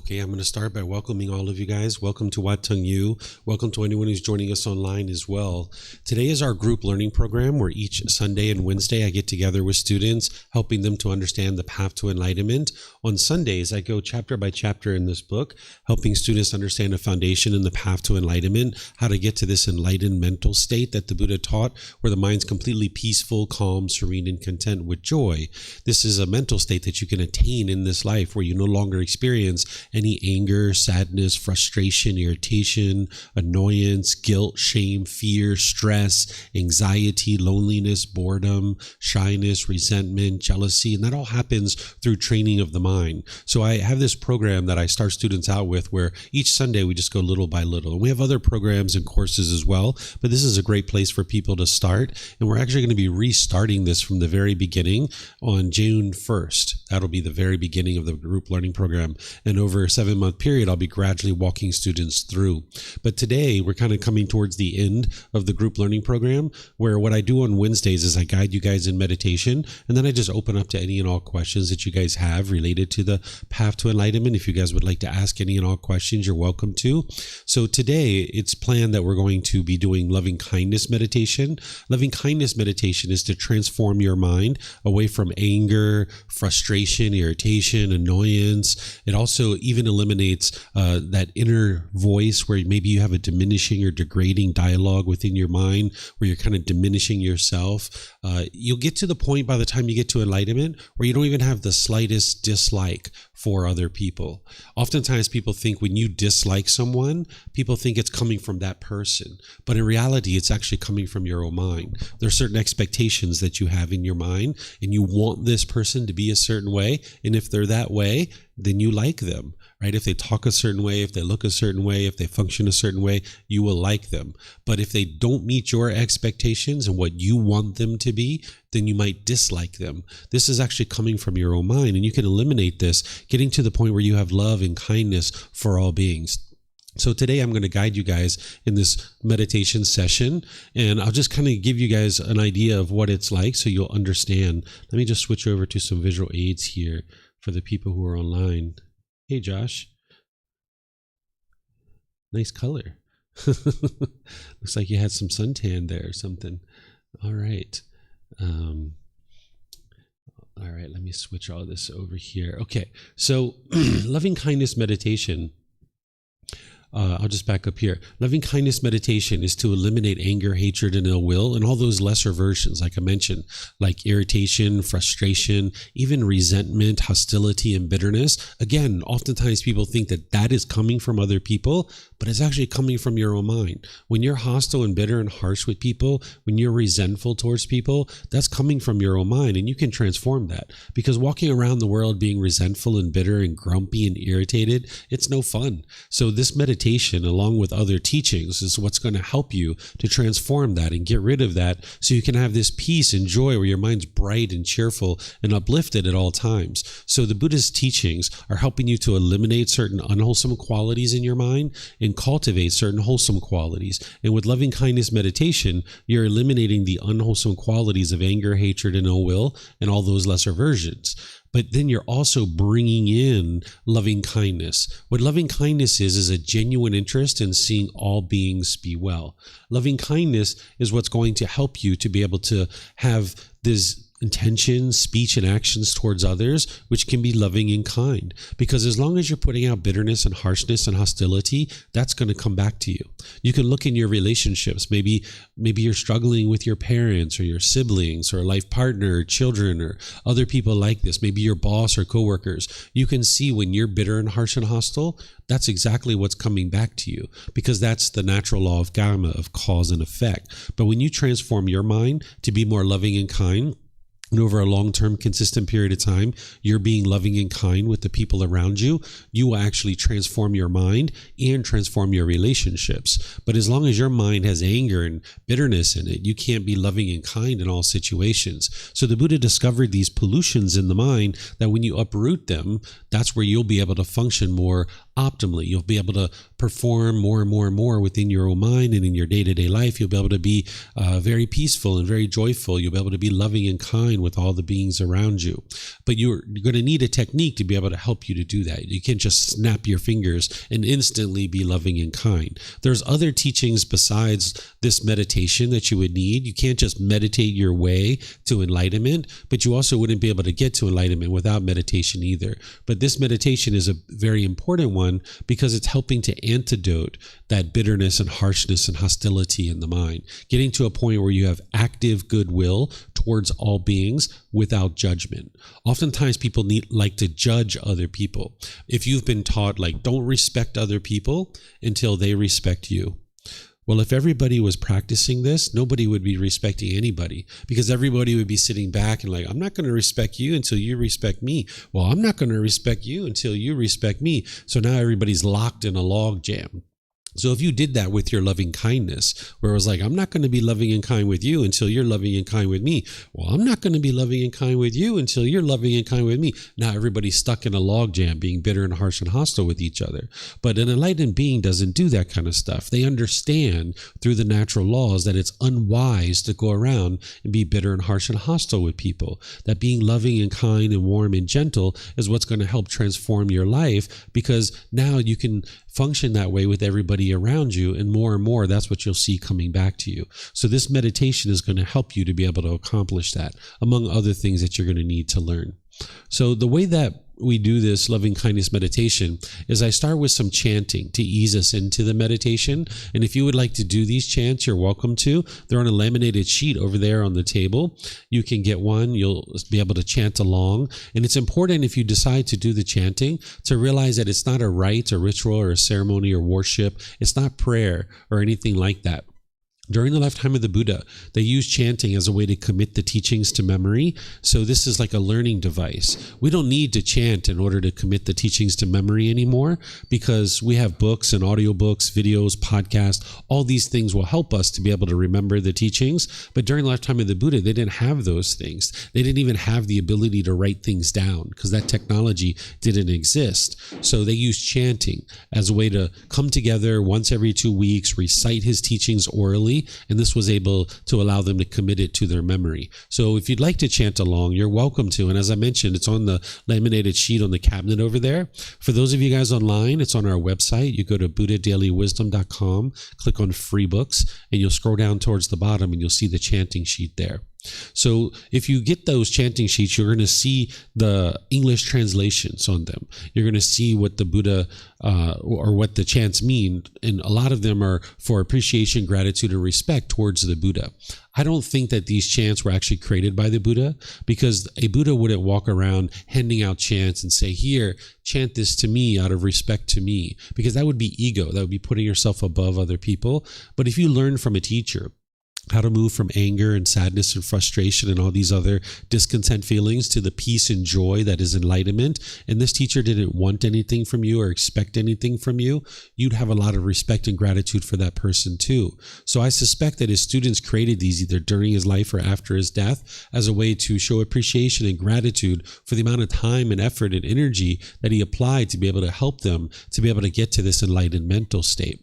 Okay, I'm going to start by welcoming all of you guys. Welcome to Wat Tung. Welcome to anyone who's joining us online as well. Today is our group learning program where each Sunday and Wednesday I get together with students, helping them to understand the path to enlightenment. On Sundays, I go chapter by chapter in this book, helping students understand the foundation and the path to enlightenment, how to get to this enlightened mental state that the Buddha taught, where the mind's completely peaceful, calm, serene, and content with joy. This is a mental state that you can attain in this life where you no longer experience any anger, sadness, frustration, irritation, annoyance, guilt, shame, fear, stress, anxiety, loneliness, boredom, shyness, resentment, jealousy, and that all happens through training of the mind. So I have this program that I start students out with where each Sunday we just go little by little. And we have other programs and courses as well, but this is a great place for people to start. And we're actually going to be restarting this from the very beginning on June 1st. That'll be the very beginning of the group learning program. And over a 7-month period, I'll be gradually walking students through. But today, we're kind of coming towards the end of the group learning program, where what I do on Wednesdays is I guide you guys in meditation, and then I just open up to any and all questions that you guys have related to the path to enlightenment. If you guys would like to ask any and all questions, you're welcome to. So today, it's planned that we're going to be doing loving kindness meditation. Loving kindness meditation is to transform your mind away from anger, frustration, irritation, annoyance. It also even eliminates that inner voice where maybe you have a diminishing or degrading dialogue within your mind where you're kind of diminishing yourself. You'll get to the point by the time you get to enlightenment where you don't even have the slightest dislike for other people. Oftentimes people think when you dislike someone, people think it's coming from that person. But in reality, it's actually coming from your own mind. There are certain expectations that you have in your mind, and you want this person to be a certain way. And if they're that way, then you like them, right? If they talk a certain way, if they look a certain way, if they function a certain way, you will like them. But if they don't meet your expectations and what you want them to be, then you might dislike them. This is actually coming from your own mind, and you can eliminate this, getting to the point where you have love and kindness for all beings. So today I'm going to guide you guys in this meditation session, and I'll just kind of give you guys an idea of what it's like so you'll understand. Let me just switch over to some visual aids here for the people who are online. Hey, Josh. Nice color. Looks like you had some suntan there or something. All right. All right, let me switch all this over here. Okay, so loving kindness meditation. I'll just back up here. Loving kindness meditation is to eliminate anger, hatred, and ill will, and all those lesser versions, like I mentioned, like irritation, frustration, even resentment, hostility, and bitterness. Again, oftentimes people think that that is coming from other people, but it's actually coming from your own mind. When you're hostile and bitter and harsh with people, when you're resentful towards people, that's coming from your own mind, and you can transform that. Because walking around the world being resentful and bitter and grumpy and irritated, it's no fun. So this meditation, along with other teachings, is what's going to help you to transform that and get rid of that so you can have this peace and joy where your mind's bright and cheerful and uplifted at all times. So the Buddha's teachings are helping you to eliminate certain unwholesome qualities in your mind and cultivate certain wholesome qualities. And with loving kindness meditation, you're eliminating the unwholesome qualities of anger, hatred, and ill will, and all those lesser versions. But then you're also bringing in loving kindness. What loving kindness is a genuine interest in seeing all beings be well. Loving kindness is what's going to help you to be able to have this intentions, speech, and actions towards others, which can be loving and kind. Because as long as you're putting out bitterness and harshness and hostility, that's going to come back to you. You can look in your relationships. Maybe you're struggling with your parents or your siblings or a life partner or children or other people like this. Maybe your boss or coworkers. You can see when you're bitter and harsh and hostile, that's exactly what's coming back to you, because that's the natural law of karma, of cause and effect. But when you transform your mind to be more loving and kind, and over a long-term, consistent period of time, you're being loving and kind with the people around you, you will actually transform your mind and transform your relationships. But as long as your mind has anger and bitterness in it, you can't be loving and kind in all situations. So the Buddha discovered these pollutions in the mind that when you uproot them, that's where you'll be able to function more optimally. You'll be able to perform more and more and more within your own mind and in your day-to-day life. You'll be able to be very peaceful and very joyful. You'll be able to be loving and kind with all the beings around you. But you're going to need a technique to be able to help you to do that. You can't just snap your fingers and instantly be loving and kind. There's other teachings besides this meditation that you would need. You can't just meditate your way to enlightenment, but you also wouldn't be able to get to enlightenment without meditation either. But this meditation is a very important one because it's helping to antidote that bitterness and harshness and hostility in the mind, getting to a point where you have active goodwill towards all beings without judgment. Oftentimes people like to judge other people. If you've been taught, like, don't respect other people until they respect you. Well, if everybody was practicing this, nobody would be respecting anybody, because everybody would be sitting back and like, I'm not going to respect you until you respect me. Well, I'm not going to respect you until you respect me. So now everybody's locked in a log jam. So if you did that with your loving kindness, where it was like, I'm not going to be loving and kind with you until you're loving and kind with me. Well, I'm not going to be loving and kind with you until you're loving and kind with me. Now everybody's stuck in a logjam, being bitter and harsh and hostile with each other. But an enlightened being doesn't do that kind of stuff. They understand through the natural laws that it's unwise to go around and be bitter and harsh and hostile with people. That being loving and kind and warm and gentle is what's going to help transform your life, because now you can function that way with everybody around you, and more that's what you'll see coming back to you. So this meditation is going to help you to be able to accomplish that, among other things that you're going to need to learn. So the way that we do this loving kindness meditation is I start with some chanting to ease us into the meditation. And if you would like to do these chants, you're welcome to. They're on a laminated sheet over there on the table. You can get one. You'll be able to chant along. And it's important, if you decide to do the chanting, to realize that it's not a rite or ritual or a ceremony or worship. It's not prayer or anything like that. During the lifetime of the Buddha, they used chanting as a way to commit the teachings to memory. So this is like a learning device. We don't need to chant in order to commit the teachings to memory anymore, because we have books and audiobooks, videos, podcasts. All these things will help us to be able to remember the teachings. But during the lifetime of the Buddha, they didn't have those things. They didn't even have the ability to write things down, because that technology didn't exist. So they used chanting as a way to come together once every 2 weeks, recite his teachings orally, and this was able to allow them to commit it to their memory. So if you'd like to chant along, you're welcome to. And as I mentioned, it's on the laminated sheet on the cabinet over there. For those of you guys online, it's on our website. You go to buddhadailywisdom.com, click on free books, and you'll scroll down towards the bottom and you'll see the chanting sheet there. So if you get those chanting sheets, you're going to see the English translations on them. You're going to see what the Buddha or what the chants mean. And a lot of them are for appreciation, gratitude, and respect towards the Buddha. I don't think that these chants were actually created by the Buddha, because a Buddha wouldn't walk around handing out chants and say, here, chant this to me out of respect to me, because that would be ego. That would be putting yourself above other people. But if you learn from a teacher how to move from anger and sadness and frustration and all these other discontent feelings to the peace and joy that is enlightenment, and this teacher didn't want anything from you or expect anything from you, you'd have a lot of respect and gratitude for that person too. So I suspect that his students created these either during his life or after his death as a way to show appreciation and gratitude for the amount of time and effort and energy that he applied to be able to help them to be able to get to this enlightened mental state.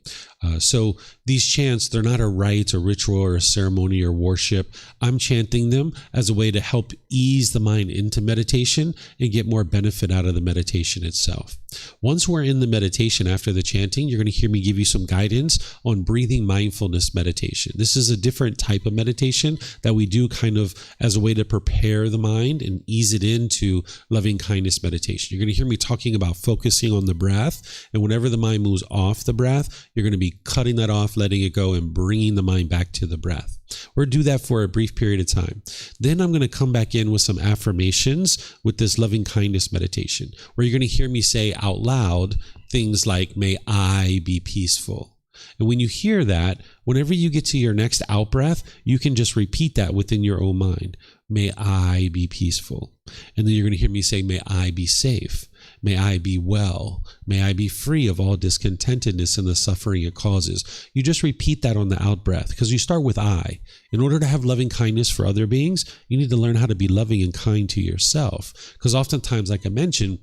So these chants, they're not a rite, a ritual, or a ceremony or worship. I'm chanting them as a way to help ease the mind into meditation and get more benefit out of the meditation itself. Once we're in the meditation after the chanting, you're going to hear me give you some guidance on breathing mindfulness meditation. This is a different type of meditation that we do kind of as a way to prepare the mind and ease it into loving kindness meditation. You're going to hear me talking about focusing on the breath, and whenever the mind moves off the breath, you're going to be cutting that off, letting it go, and bringing the mind back to the breath. We're do that for a brief period of time. Then I'm going to come back in with some affirmations with this loving kindness meditation, where you're going to hear me say out loud things like, may I be peaceful. And when you hear that, whenever you get to your next out breath, you can just repeat that within your own mind. May I be peaceful. And then you're going to hear me say, may I be safe. May I be well. May I be free of all discontentedness and the suffering it causes. You just repeat that on the out breath, because you start with I. In order to have loving kindness for other beings, you need to learn how to be loving and kind to yourself. Because oftentimes, like I mentioned,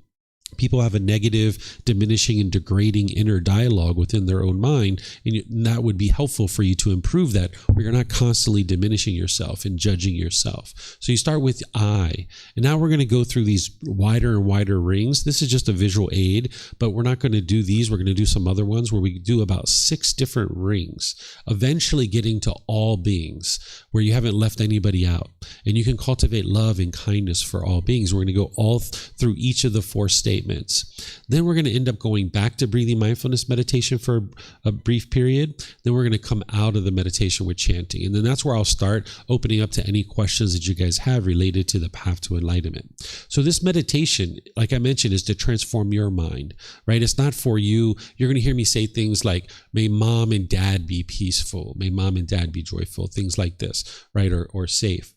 People have a negative, diminishing, and degrading inner dialogue within their own mind, and that would be helpful for you to improve that, where you're not constantly diminishing yourself and judging yourself. So you start with I, and now we're going to go through these wider and wider rings. This is just a visual aid, but we're not going to do these. We're going to do some other ones where we do about 6 different rings, eventually getting to all beings, where you haven't left anybody out, and you can cultivate love and kindness for all beings. We're going to go all through each of the 4 statements. Then we're going to end up going back to breathing mindfulness meditation for a brief period. Then we're going to come out of the meditation with chanting. And then that's where I'll start opening up to any questions that you guys have related to the path to enlightenment. So this meditation, like I mentioned, is to transform your mind, right? It's not for you. You're going to hear me say things like, may mom and dad be peaceful. May mom and dad be joyful. Things like this, right? Or safe.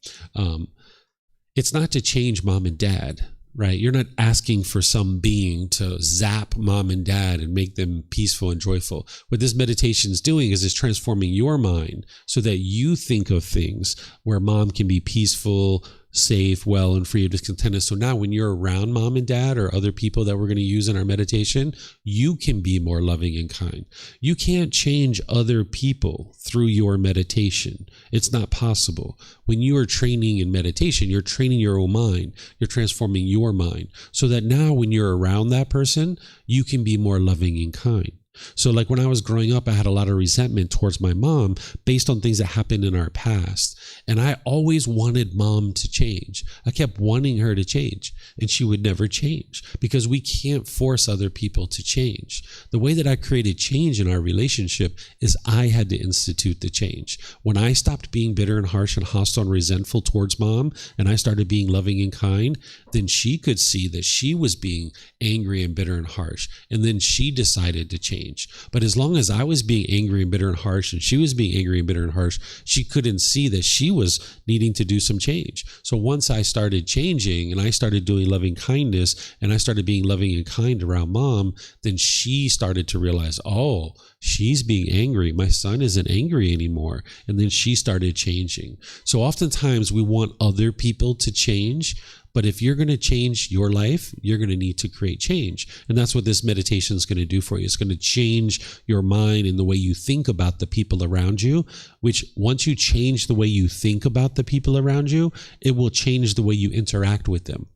It's not to change mom and dad. Right? You're not asking for some being to zap mom and dad and make them peaceful and joyful. What this meditation is doing is it's transforming your mind so that you think of things where mom can be peaceful, safe, well, and free of discontent. So now when you're around mom and dad or other people that we're going to use in our meditation, you can be more loving and kind. You can't change other people through your meditation. It's not possible. When you are training in meditation, you're training your own mind. You're transforming your mind so that now when you're around that person, you can be more loving and kind. So like when I was growing up, I had a lot of resentment towards my mom based on things that happened in our past. And I always wanted mom to change. I kept wanting her to change, and she would never change because we can't force other people to change. The way that I created change in our relationship is I had to institute the change. When I stopped being bitter and harsh and hostile and resentful towards mom, and I started being loving and kind, then she could see that she was being angry and bitter and harsh. And then she decided to change. But as long as I was being angry and bitter and harsh, and she was being angry and bitter and harsh, she couldn't see that she was needing to do some change. So once I started changing and I started doing loving kindness and I started being loving and kind around mom, then she started to realize, oh, she's being angry. My son isn't angry anymore. And then she started changing. So oftentimes we want other people to change. But if you're going to change your life, you're going to need to create change. And that's what this meditation is going to do for you. It's going to change your mind and the way you think about the people around you, which once you change the way you think about the people around you, it will change the way you interact with them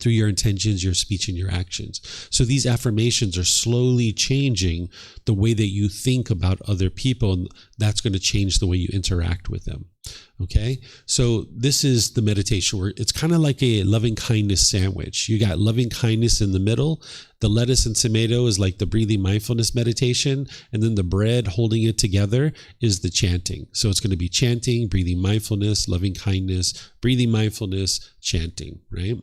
through your intentions, your speech, and your actions. So these affirmations are slowly changing the way that you think about other people, and that's going to change the way you interact with them. Okay, so this is the meditation where it's kind of like a loving kindness sandwich. You got loving kindness in the middle. The lettuce and tomato is like the breathing mindfulness meditation. And then the bread holding it together is the chanting. So it's going to be chanting, breathing mindfulness, loving kindness, breathing mindfulness, chanting, right?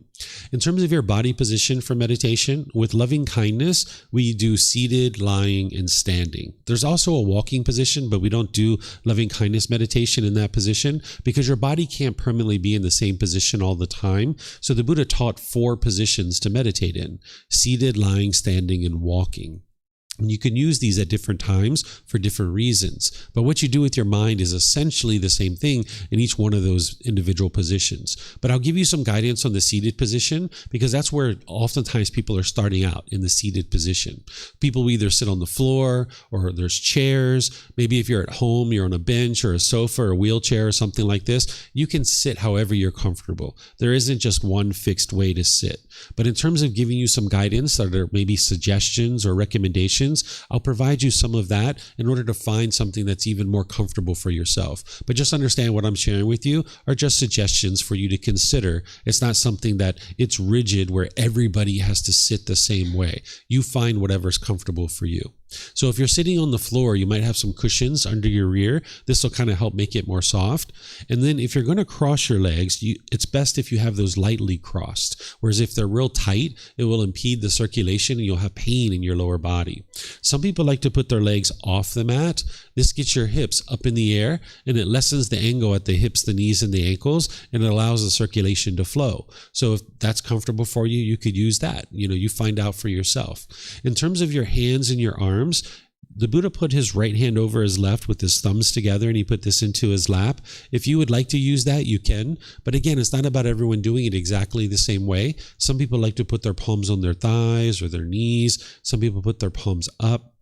In terms of your body position for meditation, with loving kindness, we do seated, lying, and standing. There's also a walking position, but we don't do loving kindness meditation in that position because your body can't permanently be in the same position all the time. So the Buddha taught 4 positions to meditate in: seated, lying, standing, and walking. And you can use these at different times for different reasons. But what you do with your mind is essentially the same thing in each one of those individual positions. But I'll give you some guidance on the seated position because that's where oftentimes people are starting out, in the seated position. People will either sit on the floor or there's chairs. Maybe if you're at home, you're on a bench or a sofa or a wheelchair or something like this. You can sit however you're comfortable. There isn't just one fixed way to sit. But in terms of giving you some guidance, that are maybe suggestions or recommendations, I'll provide you some of that in order to find something that's even more comfortable for yourself. But just understand what I'm sharing with you are just suggestions for you to consider. It's not something that it's rigid where everybody has to sit the same way. You find whatever's comfortable for you. So if you're sitting on the floor, you might have some cushions under your rear. This will kind of help make it more soft. And then if you're going to cross your legs, it's best if you have those lightly crossed. Whereas if they're real tight, it will impede the circulation and you'll have pain in your lower body. Some people like to put their legs off the mat. This gets your hips up in the air and it lessens the angle at the hips, the knees, and the ankles, and it allows the circulation to flow. So if that's comfortable for you, you could use that. You find out for yourself. In terms of your hands and your arms, The Buddha put his right hand over his left with his thumbs together, and he put this into his lap. If you would like to use that, you can. But again, it's not about everyone doing it exactly the same way. Some people like to put their palms on their thighs or their knees. Some people put their palms up.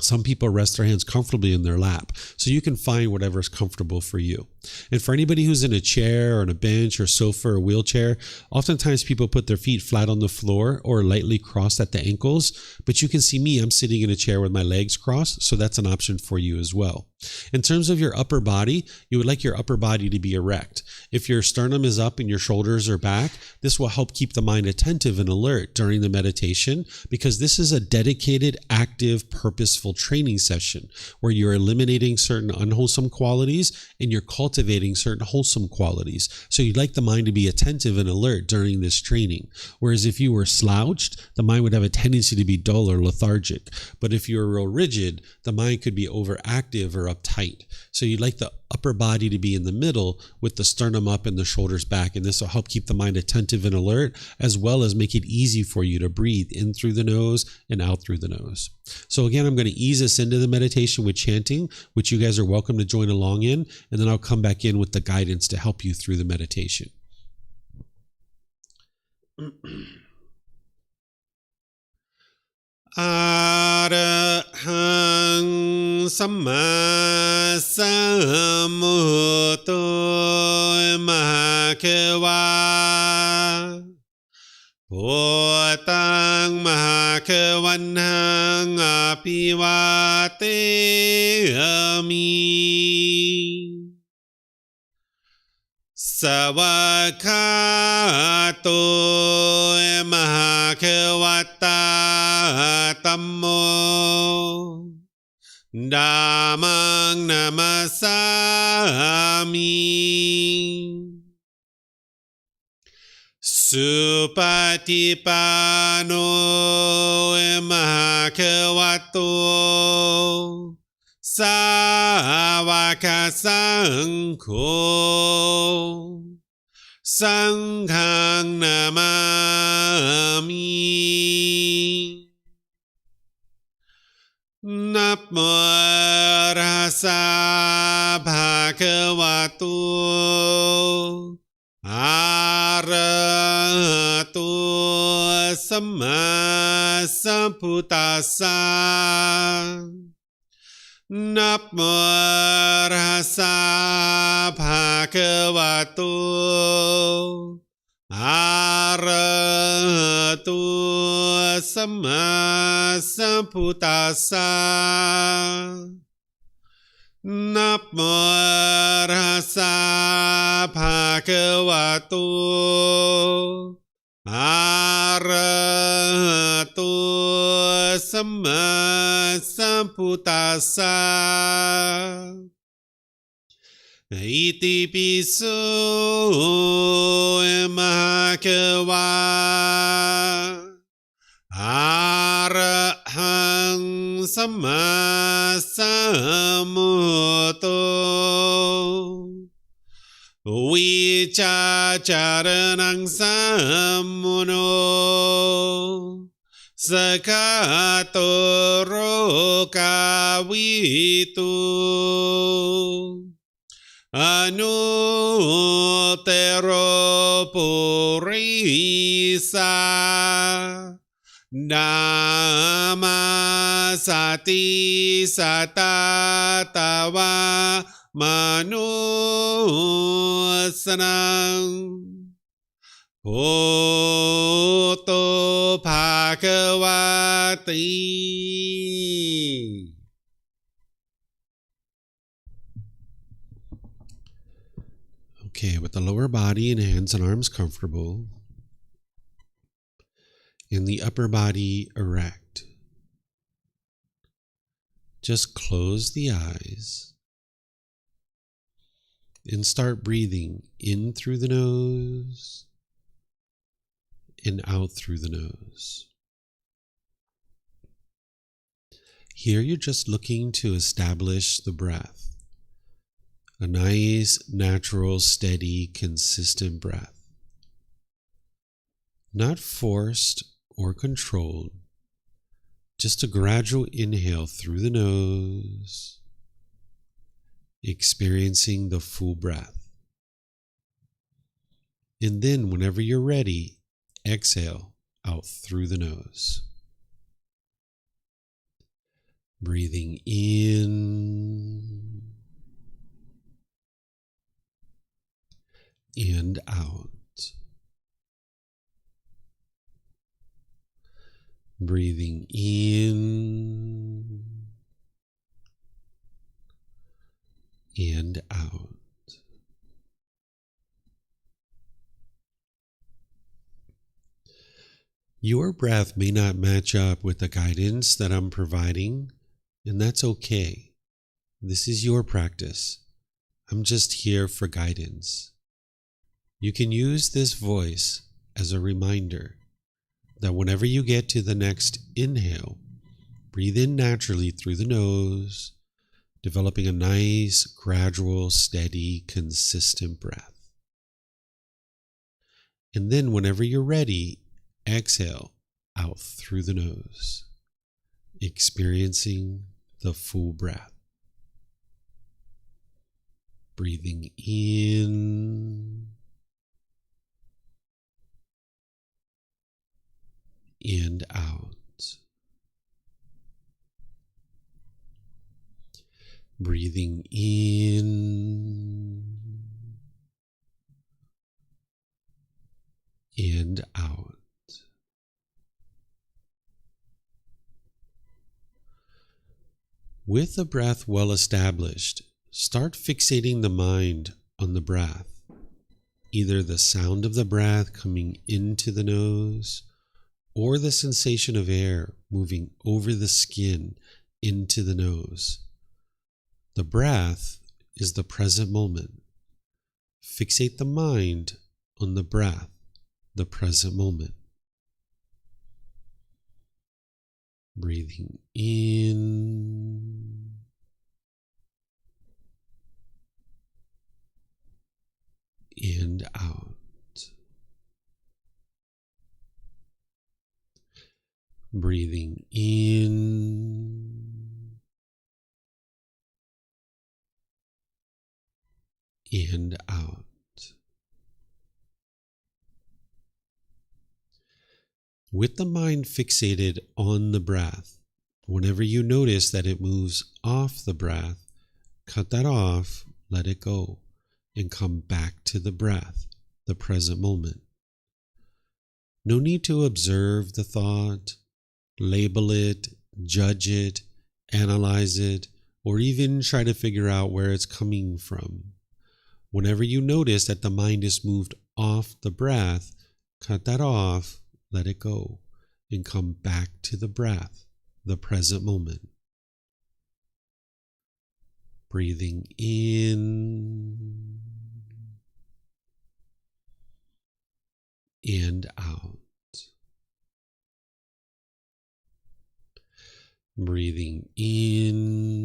Some people rest their hands comfortably in their lap. So you can find whatever is comfortable for you. And for anybody who's in a chair or on a bench or sofa or wheelchair, oftentimes people put their feet flat on the floor or lightly crossed at the ankles. But you can see me, I'm sitting in a chair with my legs crossed. So that's an option for you as well. In terms of your upper body, you would like your upper body to be erect. If your sternum is up and your shoulders are back, this will help keep the mind attentive and alert during the meditation, because this is a dedicated, active, purposeful training session where you're eliminating certain unwholesome qualities and you're cultivating certain wholesome qualities. So you'd like the mind to be attentive and alert during this training. Whereas if you were slouched, the mind would have a tendency to be dull or lethargic. But if you're real rigid, the mind could be overactive or uptight. So you'd like the upper body to be in the middle with the sternum up and the shoulders back. And this will help keep the mind attentive and alert, as well as make it easy for you to breathe in through the nose and out through the nose. So again, I'm going to ease us into the meditation with chanting, which you guys are welcome to join along in. And then I'll come back in with the guidance to help you through the meditation. Arahang Samma Sambuddho Mahakeva Wat Tung Mahakavanhang Apivateyami Savakato Mahakavata Tammo Dhammang Namasami Supatipano Mahakavato Savaka Sangho Sanghang Namami Namo Rasa Bhagavato Arahato Samma Sambuddhassa Namo Rasa Bhagavato Arahato Samma Sambuddhassa Namo Rasa Bhagavato Arahato Samma Sambuddhassa Iti piso mahakava Arahang Samma Sambuddho Vicacaranang sammuno Sakato rokavitu Anutero purisa Dhamma sati satatawa manusanang Bhutto Bhagavati. Okay, with the lower body and hands and arms comfortable, and the upper body erect, just close the eyes and start breathing in through the nose and out through the nose. Here you're just looking to establish the breath. A nice, natural, steady, consistent breath. Not forced or controlled, Just a gradual inhale through the nose, experiencing the full breath. And then whenever you're ready, exhale out through the nose. Breathing in and out. Breathing in and out. Your breath may not match up with the guidance that I'm providing, and that's okay. This is your practice. I'm just here for guidance. You can use this voice as a reminder that whenever you get to the next inhale, breathe in naturally through the nose, developing a nice, gradual, steady, consistent breath. And then whenever you're ready, exhale out through the nose, experiencing the full breath. Breathing in and out. Breathing in and out. With the breath well established, start fixating the mind on the breath, either the sound of the breath coming into the nose or the sensation of air moving over the skin into the nose. The breath is the present moment. Fixate the mind on the breath, the present moment. Breathing in and out. Breathing in and out. With the mind fixated on the breath, whenever you notice that it moves off the breath, cut that off, let it go, and come back to the breath, the present moment. No need to observe the thought, label it, judge it, analyze it, or even try to figure out where it's coming from. Whenever you notice that the mind is moved off the breath, cut that off, let it go, and come back to the breath, the present moment. Breathing in and out. Breathing in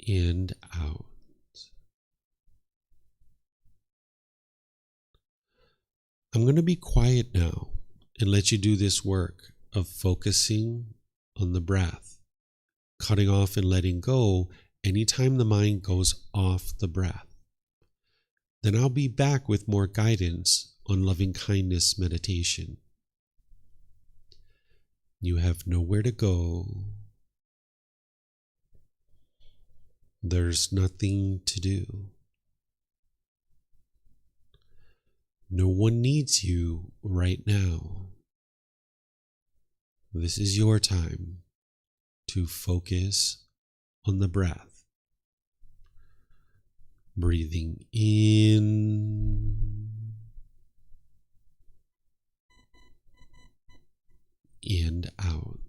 and out. I'm going to be quiet now and let you do this work of focusing on the breath, cutting off and letting go anytime the mind goes off the breath. Then I'll be back with more guidance on loving kindness meditation. You have nowhere to go. There's nothing to do. No one needs you right now. This is your time to focus on the breath. Breathing in and out.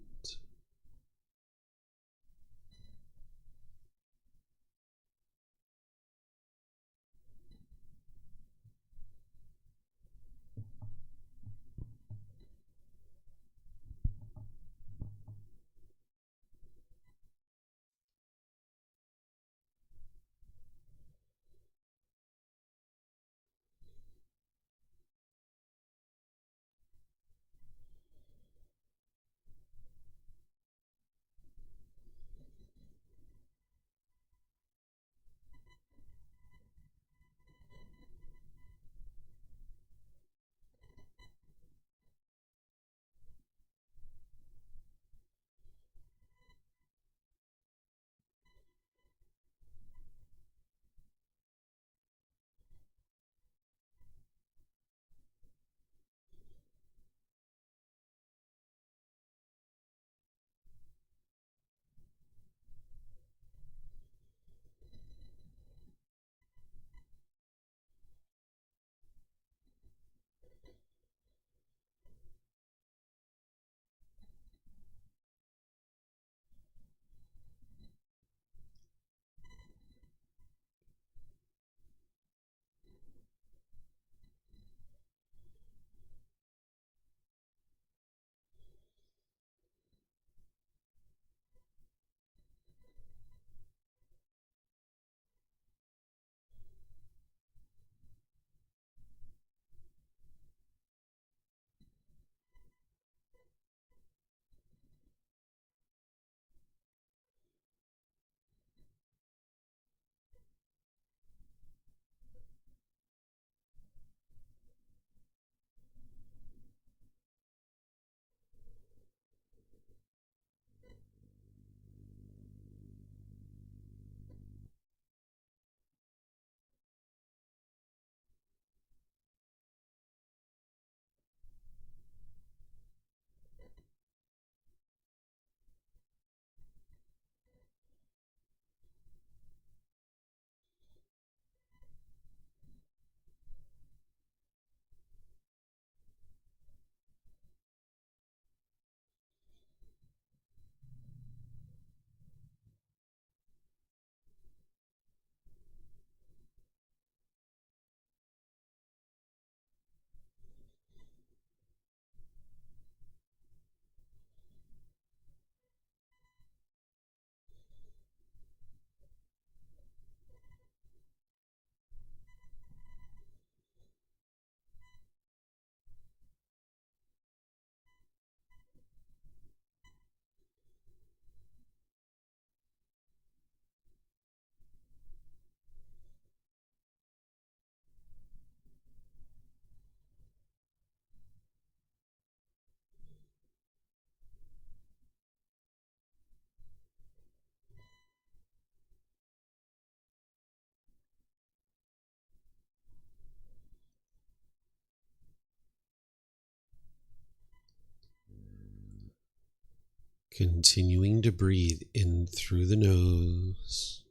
Continuing to breathe in through the nose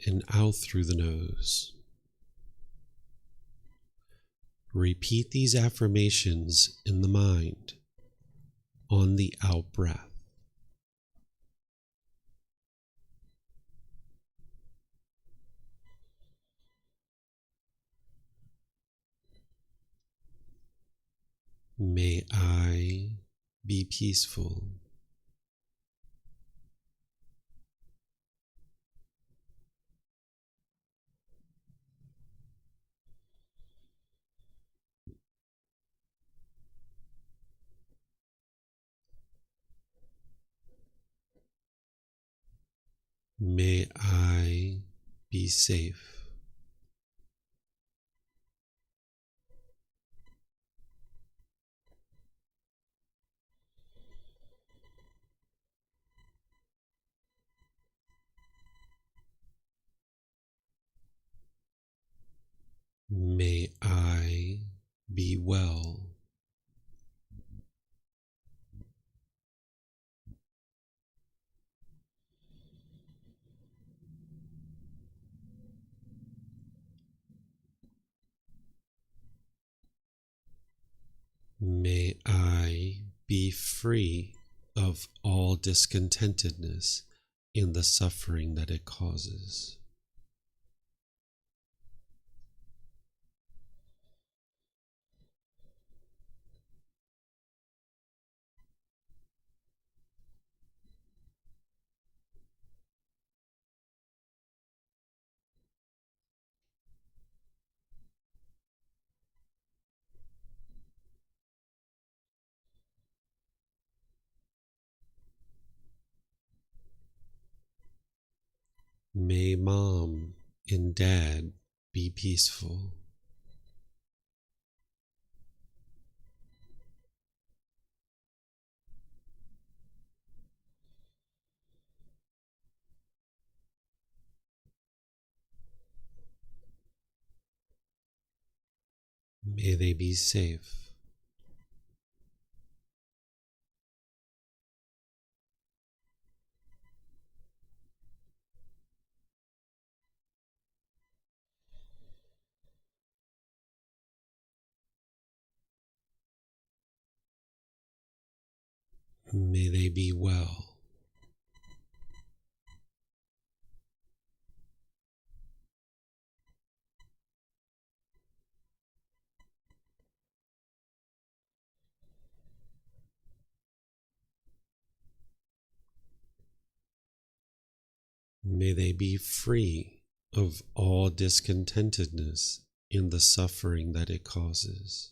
and out through the nose. Repeat these affirmations in the mind on the out breath. May I be peaceful. May I be safe. May I be well. May I be free of all discontentedness in the suffering that it causes. May Mom and Dad be peaceful. May they be safe. May they be well. May they be free of all discontentedness in the suffering that it causes.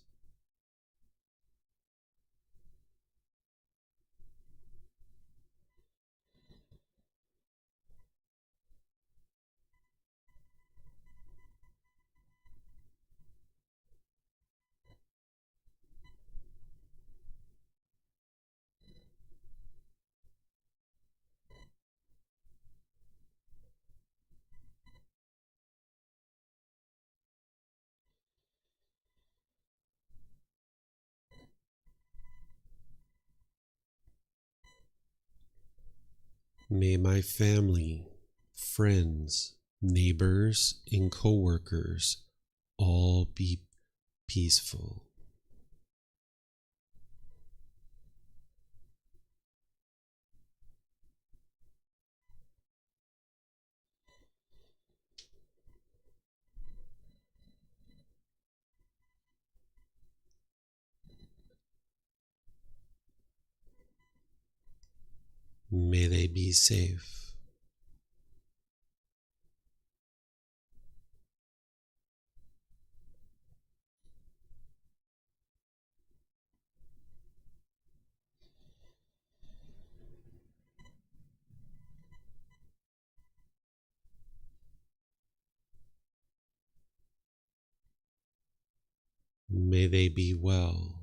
May my family, friends, neighbors, and co-workers all be peaceful. May they be safe. May they be well.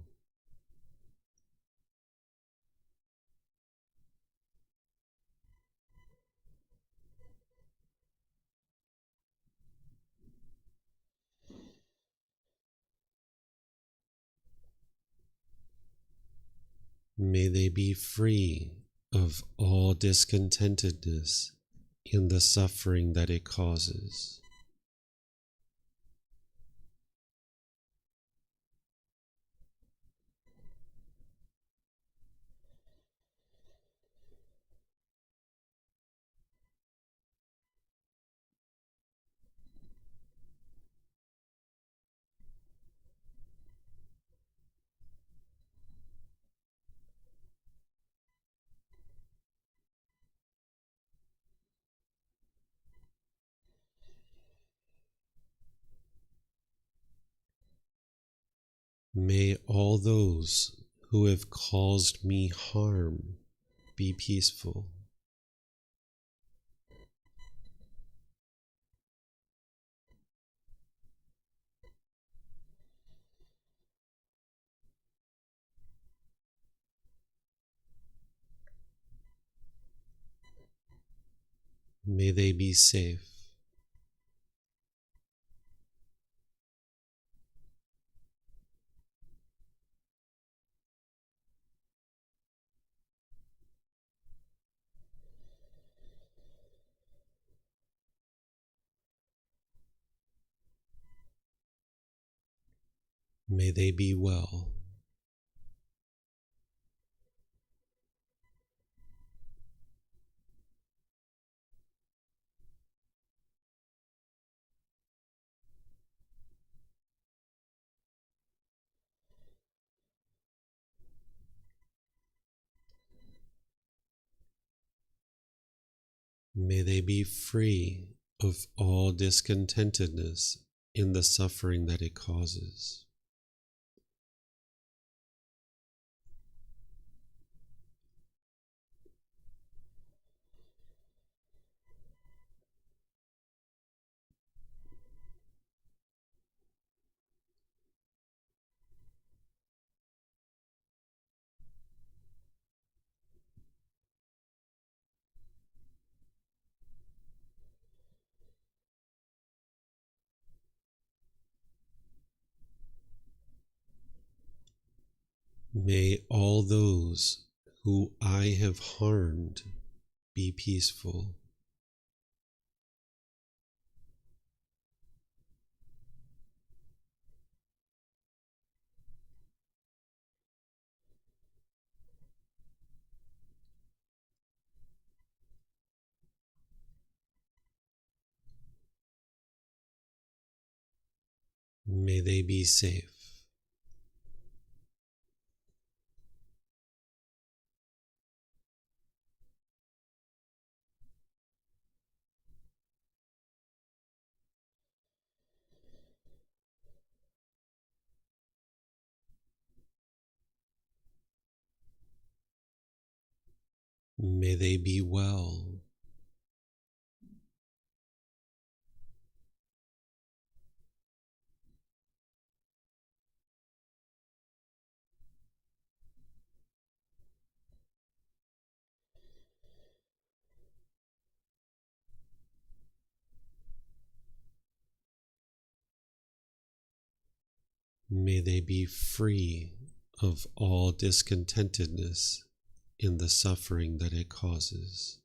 May they be free of all discontentedness in the suffering that it causes. May all those who have caused me harm be peaceful. May they be safe. May they be well. May they be free of all discontentedness in the suffering that it causes. May all those who I have harmed be peaceful. May they be safe. May they be well. May they be free of all discontentedness in the suffering that it causes.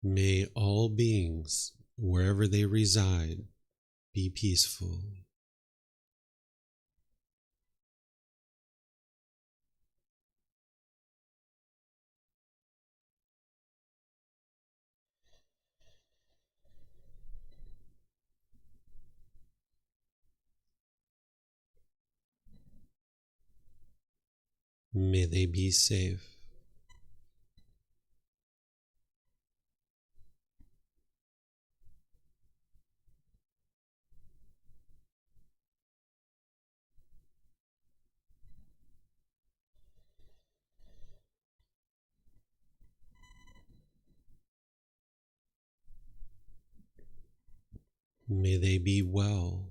May all beings, wherever they reside, be peaceful. May they be safe. May they be well.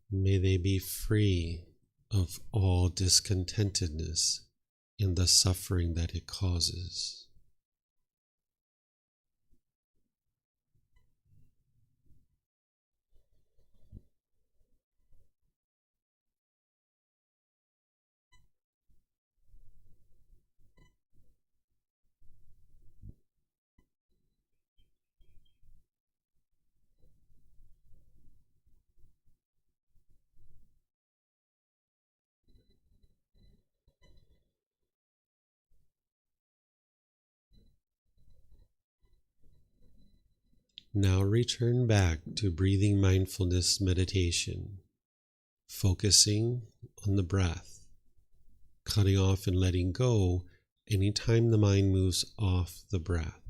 May they be free of all discontentedness and the suffering that it causes. Now return back to breathing mindfulness meditation, focusing on the breath, cutting off and letting go anytime the mind moves off the breath.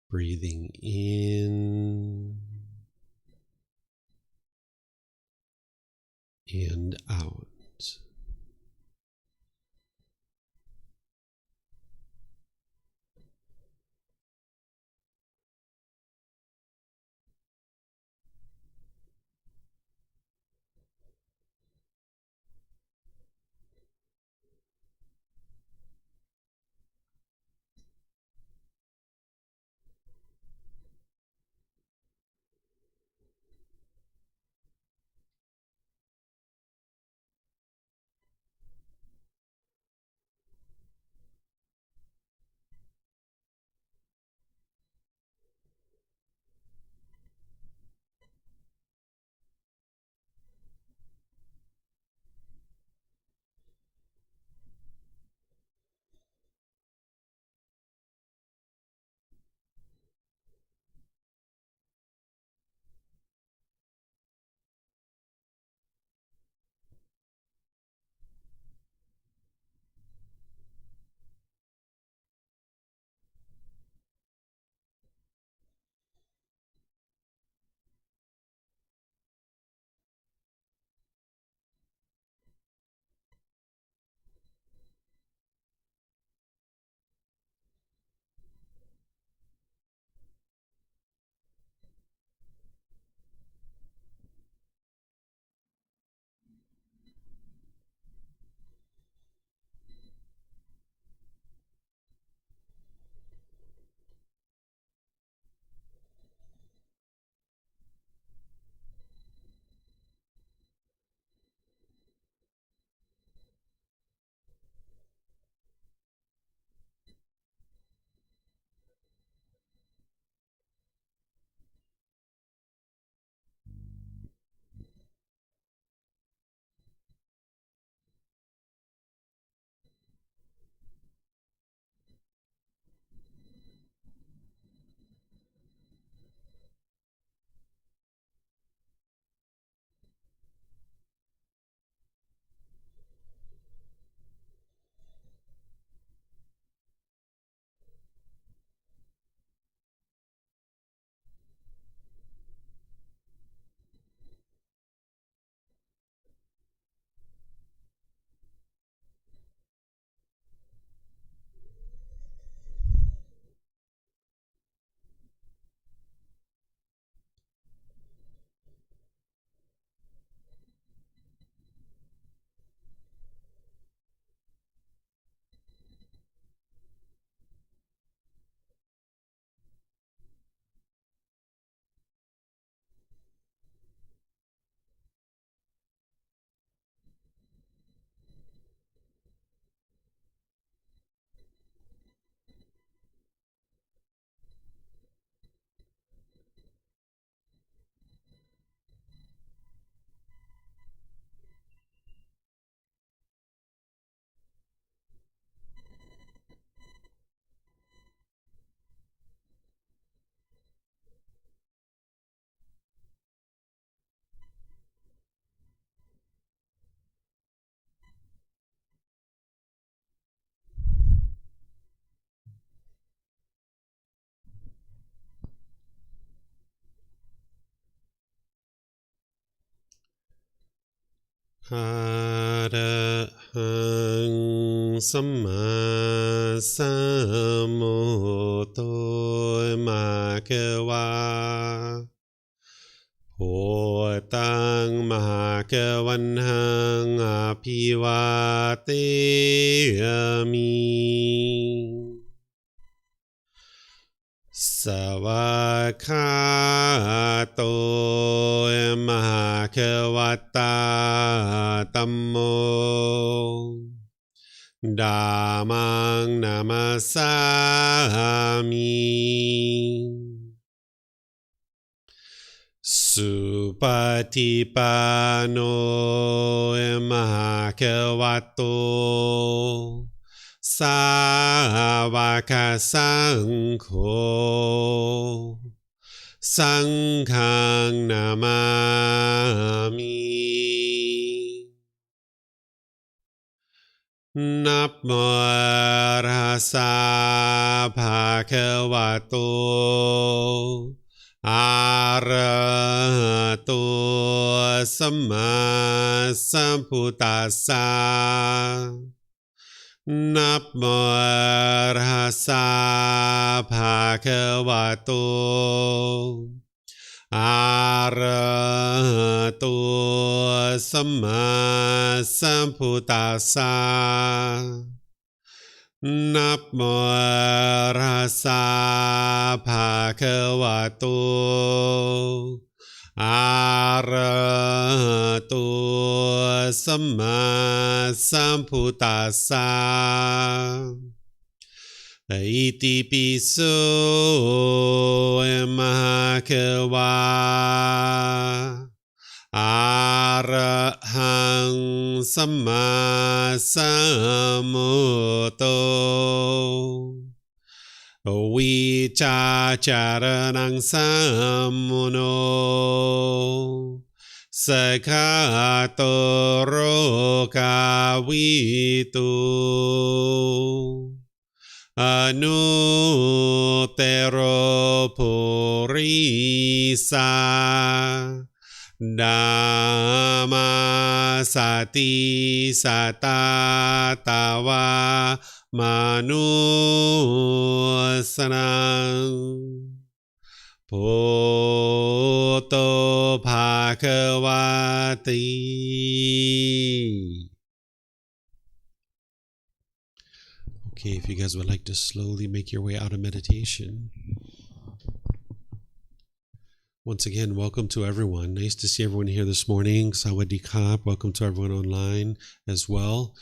Breathing in and out. อะระหังสัมมาสัมพุทโธภะคะวาโพตังมหาเกวันหังอภิวาเตมิสวากขาโตมหาเกวัตตาธัมโมธัมมังนามัสสามิสุปฏิปันโนมหาเกวัตโตสาวกสังโฆสังฆังนามามินับโมตัสสะภะคะวะโตอะระหะโตสัมมาสัมพุทธัสสะนับโมตัสสะภะคะวะโตอะระหะโตสัมมาสัมพุทธัสสะนับโมตัสสะภะคะวะโตอะระหะโตสัมมาสัมพุทธัสสะอิติปิโสมหาเถวาอะระหังสัมมาสัมพุทโธวิชาจารนังสัมมุโนสกขาโตโรกาวิตุอนุเตโรปุริสาดัมมาสติสัตตาตาวามนุสนังพุทโธภะคะวะติ Okay, if you guys would like to slowly make your way out of meditation. Once again, welcome to everyone. Nice to see everyone here this morning. Sawadee Kap. Welcome to everyone online as well.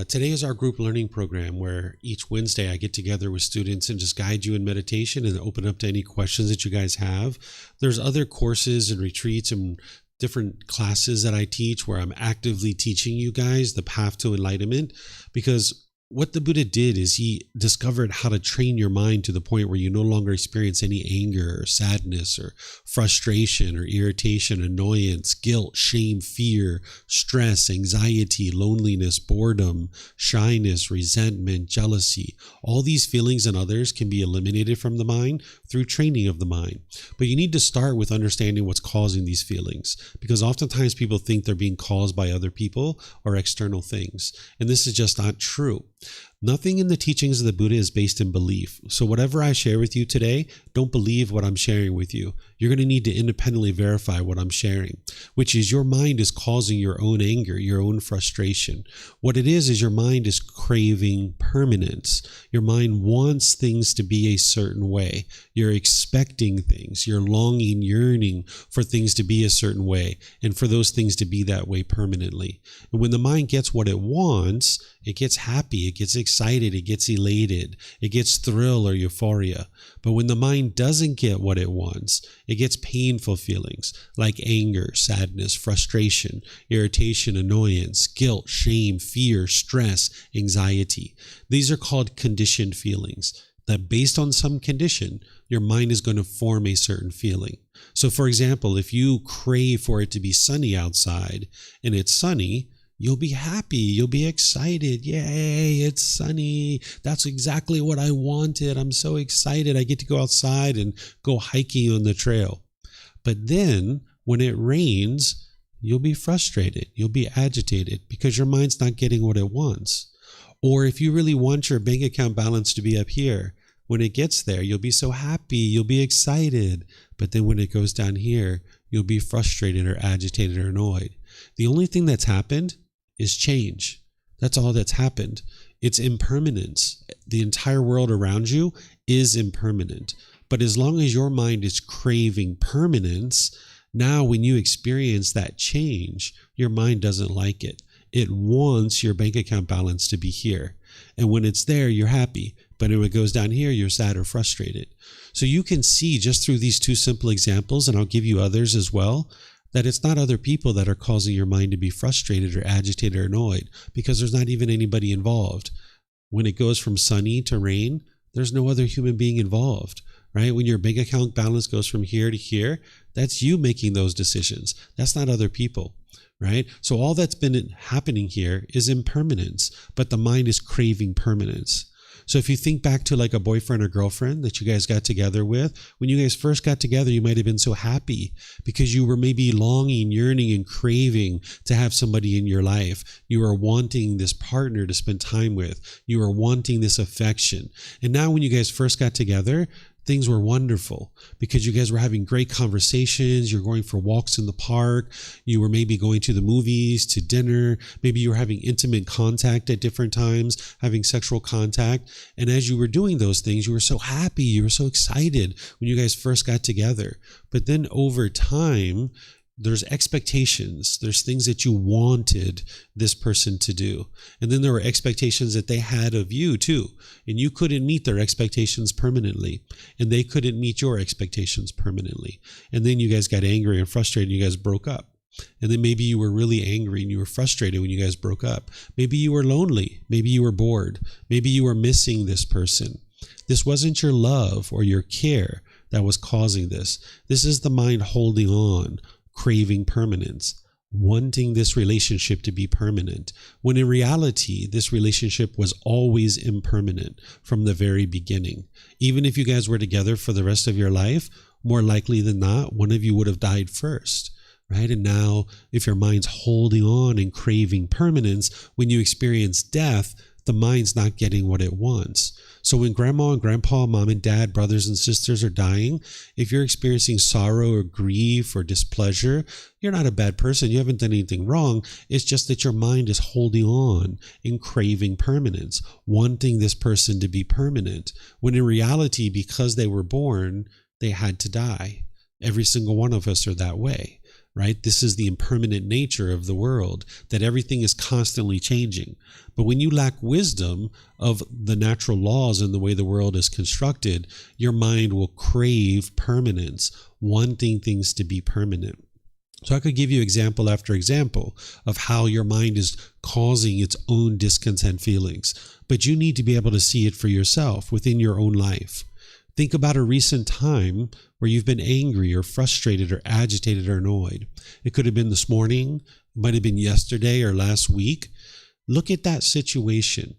Today is our group learning program where each Wednesday I get together with students and just guide you in meditation and open up to any questions that you guys have. There's other courses and retreats and different classes that I teach where I'm actively teaching you guys the path to enlightenment, because what the Buddha did is he discovered how to train your mind to the point where you no longer experience any anger or sadness or frustration or irritation, annoyance, guilt, shame, fear, stress, anxiety, loneliness, boredom, shyness, resentment, jealousy. All these feelings and others can be eliminated from the mind through training of the mind. But you need to start with understanding what's causing these feelings, because oftentimes people think they're being caused by other people or external things. And this is just not true. Nothing in the teachings of the Buddha is based in belief. So whatever I share with you today, don't believe what I'm sharing with you. You're going to need to independently verify what I'm sharing, which is your mind is causing your own anger, your own frustration. What it is your mind is craving permanence. Your mind wants things to be a certain way. You're expecting things. You're longing, yearning for things to be a certain way and for those things to be that way permanently. And when the mind gets what it wants, it gets happy, it gets excited, it gets elated, it gets thrill or euphoria. But when the mind doesn't get what it wants, it gets painful feelings like anger, sadness, frustration, irritation, annoyance, guilt, shame, fear, stress, anxiety. These are called conditioned feelings that based on some condition, your mind is going to form a certain feeling. So for example, if you crave for it to be sunny outside and it's sunny, you'll be happy. You'll be excited. Yay, it's sunny. That's exactly what I wanted. I'm so excited. I get to go outside and go hiking on the trail. But then when it rains, you'll be frustrated. You'll be agitated because your mind's not getting what it wants. Or if you really want your bank account balance to be up here, when it gets there, you'll be so happy, you'll be excited. But then when it goes down here, you'll be frustrated or agitated or annoyed. The only thing that's happened is change. That's all that's happened. It's impermanence. The entire world around you is impermanent. But as long as your mind is craving permanence, now when you experience that change, your mind doesn't like it. It wants your bank account balance to be here. And when it's there, you're happy. But when it goes down here, you're sad or frustrated. So you can see just through these two simple examples, and I'll give you others as well, that it's not other people that are causing your mind to be frustrated or agitated or annoyed, because there's not even anybody involved. When it goes from sunny to rain, there's no other human being involved, right? When your bank account balance goes from here to here, that's you making those decisions. That's not other people, right? So all that's been happening here is impermanence, but the mind is craving permanence. So if you think back to like a boyfriend or girlfriend that you guys got together with, when you guys first got together, you might have been so happy because you were maybe longing, yearning, and craving to have somebody in your life. You were wanting this partner to spend time with. You were wanting this affection. And now when you guys first got together, things were wonderful because you guys were having great conversations. You're going for walks in the park. You were maybe going to the movies, to dinner. Maybe you were having intimate contact at different times, having sexual contact. And as you were doing those things, you were so happy. You were so excited when you guys first got together. But then over time, there's expectations. There's things that you wanted this person to do. And then there were expectations that they had of you too. And you couldn't meet their expectations permanently. And they couldn't meet your expectations permanently. And then you guys got angry and frustrated and you guys broke up. And then maybe you were really angry and you were frustrated when you guys broke up. Maybe you were lonely. Maybe you were bored. Maybe you were missing this person. This wasn't your love or your care that was causing this. This is the mind holding on, craving permanence, wanting this relationship to be permanent, when in reality, this relationship was always impermanent from the very beginning. Even if you guys were together for the rest of your life, more likely than not, one of you would have died first, right? And now, if your mind's holding on and craving permanence, when you experience death, the mind's not getting what it wants. So when grandma and grandpa, mom and dad, brothers and sisters are dying, if you're experiencing sorrow or grief or displeasure, you're not a bad person. You haven't done anything wrong. It's just that your mind is holding on and craving permanence, wanting this person to be permanent, when in reality, because they were born, they had to die. Every single one of us are that way. Right? This is the impermanent nature of the world, that everything is constantly changing. But when you lack wisdom of the natural laws and the way the world is constructed, your mind will crave permanence, wanting things to be permanent. So I could give you example after example of how your mind is causing its own discontent feelings, but you need to be able to see it for yourself within your own life. Think about a recent time where you've been angry or frustrated or agitated or annoyed. It could have been this morning, it might have been yesterday or last week. Look at that situation.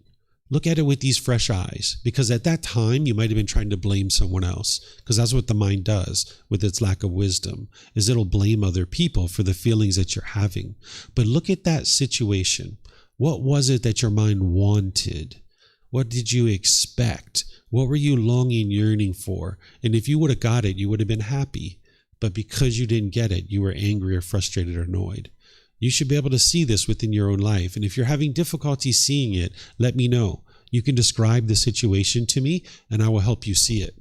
Look at it with these fresh eyes, because at that time you might have been trying to blame someone else, because that's what the mind does with its lack of wisdom, is it'll blame other people for the feelings that you're having. But look at that situation. What was it that your mind wanted? What did you expect? What were you longing, yearning for? And if you would have got it, you would have been happy. But because you didn't get it, you were angry or frustrated or annoyed. You should be able to see this within your own life. And if you're having difficulty seeing it, let me know. You can describe the situation to me and I will help you see it.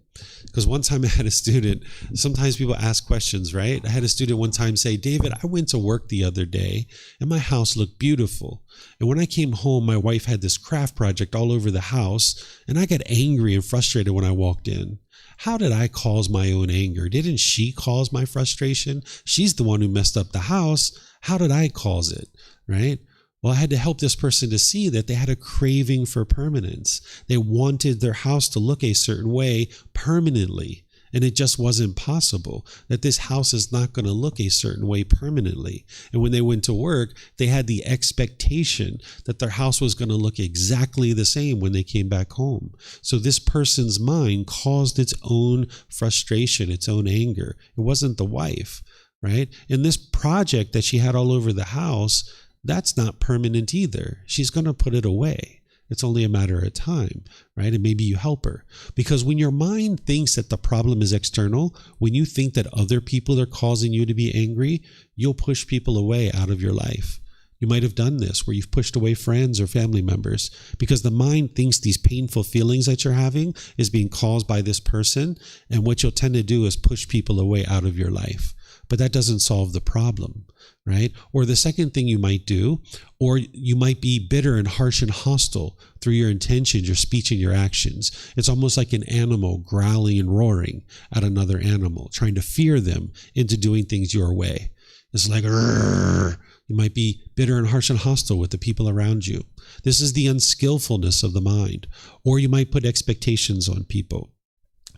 Because one time I had a student, sometimes people ask questions, right? I had a student one time say, David, I went to work the other day and my house looked beautiful. And when I came home, my wife had this craft project all over the house and I got angry and frustrated when I walked in. How did I cause my own anger? Didn't she cause my frustration? She's the one who messed up the house. How did I cause it, right? Well, I had to help this person to see that they had a craving for permanence. They wanted their house to look a certain way permanently. And it just wasn't possible, that this house is not going to look a certain way permanently. And when they went to work, they had the expectation that their house was going to look exactly the same when they came back home. So this person's mind caused its own frustration, its own anger. It wasn't the wife. right? And this project that she had all over the house, that's not permanent either. She's going to put it away. It's only a matter of time, right? And maybe you help her. Because when your mind thinks that the problem is external, when you think that other people are causing you to be angry, you'll push people away out of your life. You might have done this where you've pushed away friends or family members because the mind thinks these painful feelings that you're having is being caused by this person. And what you'll tend to do is push people away out of your life. But that doesn't solve the problem, right? Or the second thing you might do, or you might be bitter and harsh and hostile through your intentions, your speech, and your actions. It's almost like an animal growling and roaring at another animal, trying to fear them into doing things your way. It's like, "Rrr." You might be bitter and harsh and hostile with the people around you. This is the unskillfulness of the mind. Or you might put expectations on people,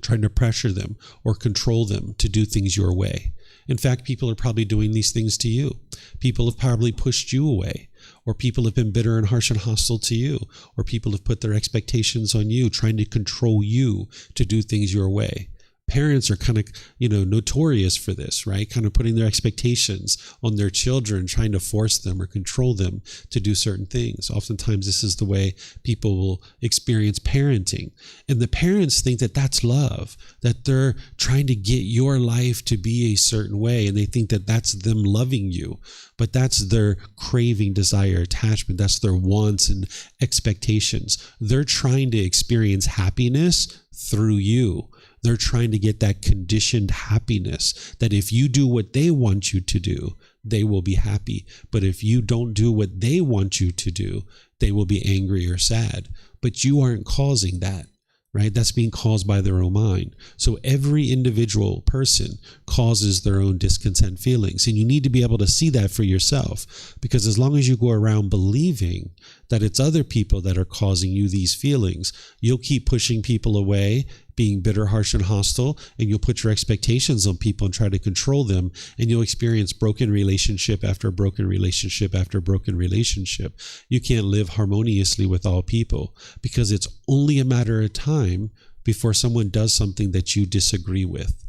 trying to pressure them or control them to do things your way. In fact, people are probably doing these things to you. People have probably pushed you away, or people have been bitter and harsh and hostile to you, or people have put their expectations on you, trying to control you to do things your way. Parents are kind of, notorious for this, right? Kind of putting their expectations on their children, trying to force them or control them to do certain things. Oftentimes, this is the way people will experience parenting. And the parents think that that's love, that they're trying to get your life to be a certain way. And they think that that's them loving you. But that's their craving, desire, attachment. That's their wants and expectations. They're trying to experience happiness through you. They're trying to get that conditioned happiness that if you do what they want you to do, they will be happy. But if you don't do what they want you to do, they will be angry or sad. But you aren't causing that, right? That's being caused by their own mind. So every individual person causes their own discontent feelings. And you need to be able to see that for yourself. Because as long as you go around believing that it's other people that are causing you these feelings, you'll keep pushing people away, being bitter, harsh, and hostile, and you'll put your expectations on people and try to control them, and you'll experience broken relationship after broken relationship after broken relationship. You can't live harmoniously with all people because it's only a matter of time before someone does something that you disagree with.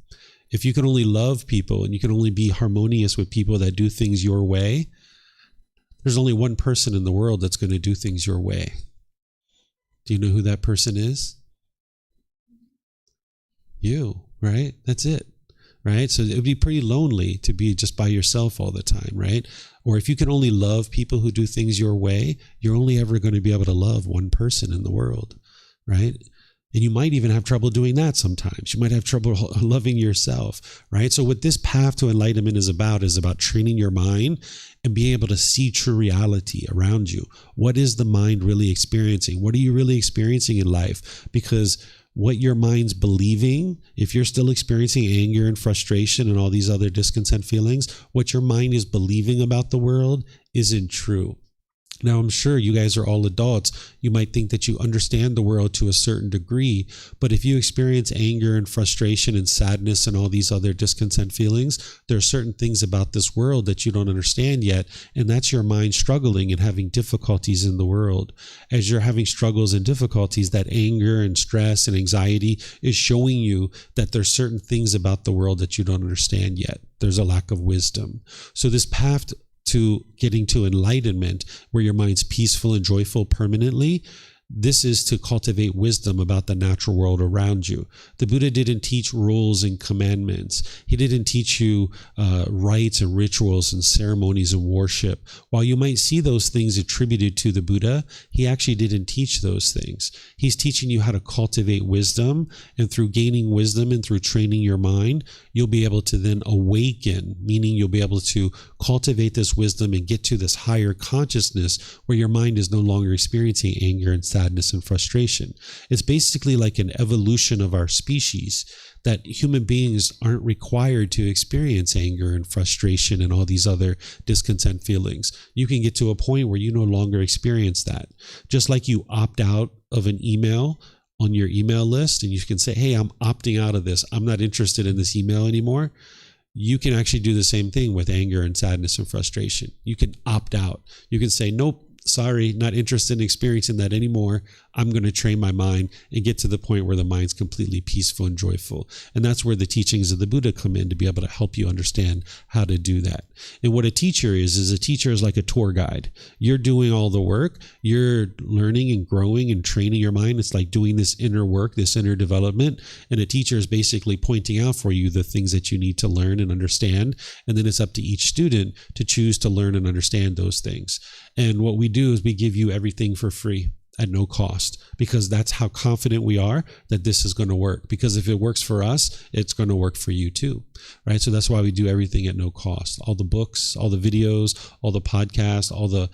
If you can only love people and you can only be harmonious with people that do things your way, there's only one person in the world that's going to do things your way. Do you know who that person is? You, right? That's it, right? So it would be pretty lonely to be just by yourself all the time, right? Or if you can only love people who do things your way, you're only ever going to be able to love one person in the world, right? And you might even have trouble doing that sometimes. You might have trouble loving yourself, right? So what this path to enlightenment is about training your mind and being able to see true reality around you. What is the mind really experiencing? What are you really experiencing in life? Because what your mind's believing, if you're still experiencing anger and frustration and all these other discontent feelings, what your mind is believing about the world isn't true. Now, I'm sure you guys are all adults. You might think that you understand the world to a certain degree, but if you experience anger and frustration and sadness and all these other discontent feelings, there are certain things about this world that you don't understand yet, and that's your mind struggling and having difficulties in the world. As you're having struggles and difficulties, that anger and stress and anxiety is showing you that there's certain things about the world that you don't understand yet. There's a lack of wisdom. So this path to getting to enlightenment, where your mind's peaceful and joyful permanently, this is to cultivate wisdom about the natural world around you. The Buddha didn't teach rules and commandments. He didn't teach you rites and rituals and ceremonies and worship. While you might see those things attributed to the Buddha, he actually didn't teach those things. He's teaching you how to cultivate wisdom, and through gaining wisdom and through training your mind, you'll be able to then awaken, meaning you'll be able to cultivate this wisdom and get to this higher consciousness where your mind is no longer experiencing anger and sadness and frustration. It's basically like an evolution of our species, that human beings aren't required to experience anger and frustration and all these other discontent feelings. You can get to a point where you no longer experience that. Just like you opt out of an email on your email list and you can say, hey, I'm opting out of this. I'm not interested in this email anymore. You can actually do the same thing with anger and sadness and frustration. You can opt out. You can say, nope, sorry, not interested in experiencing that anymore. I'm going to train my mind and get to the point where the mind's completely peaceful and joyful. And that's where the teachings of the Buddha come in to be able to help you understand how to do that. And what a teacher is a teacher is like a tour guide. You're doing all the work. You're learning and growing and training your mind. It's like doing this inner work, this inner development. And a teacher is basically pointing out for you the things that you need to learn and understand. And then it's up to each student to choose to learn and understand those things. And what we do is we give you everything for free at no cost, because that's how confident we are that this is going to work. Because if it works for us, it's going to work for you too, right? So that's why we do everything at no cost. All the books, all the videos, all the podcasts, all the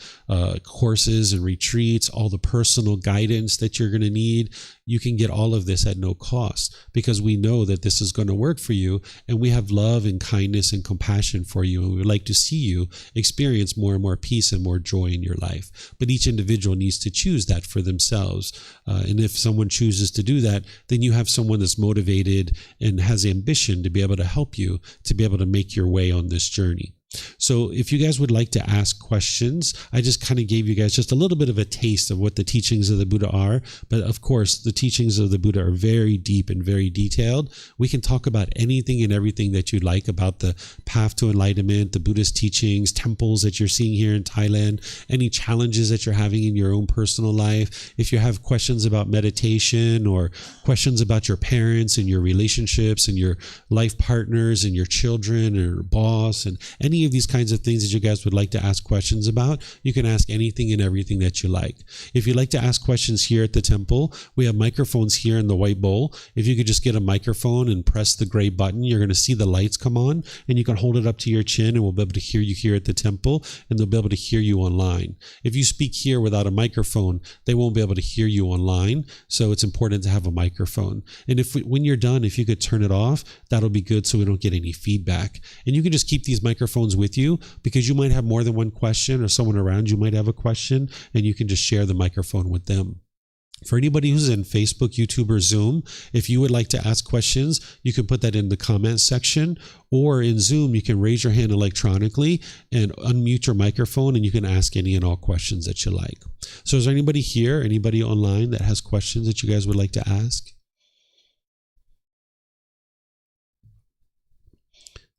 courses and retreats, all the personal guidance that you're going to need. You can get all of this at no cost because we know that this is going to work for you, and we have love and kindness and compassion for you, and we would like to see you experience more and more peace and more joy in your life. But each individual needs to choose that for themselves. And if someone chooses to do that, then you have someone that's motivated and has ambition to be able to help you to be able to make your way on this journey. So if you guys would like to ask questions, I just kind of gave you guys just a little bit of a taste of what the teachings of the Buddha are. But of course, the teachings of the Buddha are very deep and very detailed. We can talk about anything and everything that you'd like about the path to enlightenment, the Buddhist teachings, temples that you're seeing here in Thailand, any challenges that you're having in your own personal life. If you have questions about meditation or questions about your parents and your relationships and your life partners and your children or boss and any of these kinds of things that you guys would like to ask questions about, you can ask anything and everything that you like. If you'd like to ask questions here at the temple, we have microphones here in the white bowl. If you could just get a microphone and press the gray button, you're going to see the lights come on, and you can hold it up to your chin, and we'll be able to hear you here at the temple, and they'll be able to hear you online. If you speak here without a microphone, they won't be able to hear you online, so it's important to have a microphone. And when you're done, if you could turn it off, that'll be good so we don't get any feedback. And you can just keep these microphones with you because you might have more than one question, or someone around you might have a question, and you can just share the microphone with them. For anybody who's in Facebook, YouTube, or Zoom, if you would like to ask questions, you can put that in the comments section, or in Zoom, you can raise your hand electronically and unmute your microphone, and you can ask any and all questions that you like. So is there anybody here, anybody online that has questions that you guys would like to ask?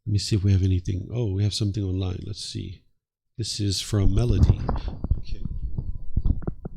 Let me see if we have anything. Oh, we have something online. Let's see. This is from Melody. Okay.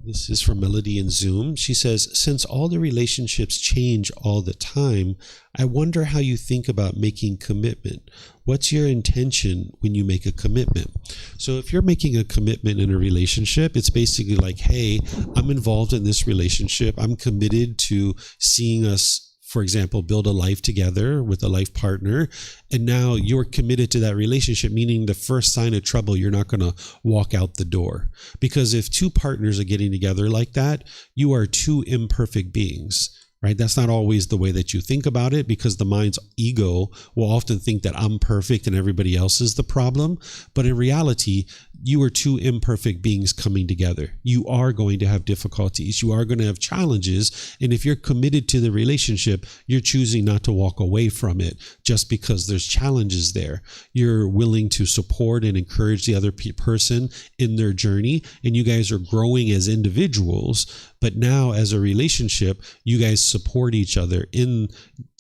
This is from Melody in Zoom. She says, since all the relationships change all the time, I wonder how you think about making commitment. What's your intention when you make a commitment? So if you're making a commitment in a relationship, it's basically like, hey, I'm involved in this relationship. I'm committed to seeing us, for example, build a life together with a life partner, and now you're committed to that relationship, meaning the first sign of trouble, you're not going to walk out the door. Because if two partners are getting together like that, you are two imperfect beings, right? That's not always the way that you think about it, because the mind's ego will often think that I'm perfect and everybody else is the problem. But in reality, you are two imperfect beings coming together. You are going to have difficulties. You are going to have challenges. And if you're committed to the relationship, you're choosing not to walk away from it just because there's challenges there. You're willing to support and encourage the other person in their journey. And you guys are growing as individuals. But now as a relationship, you guys support each other in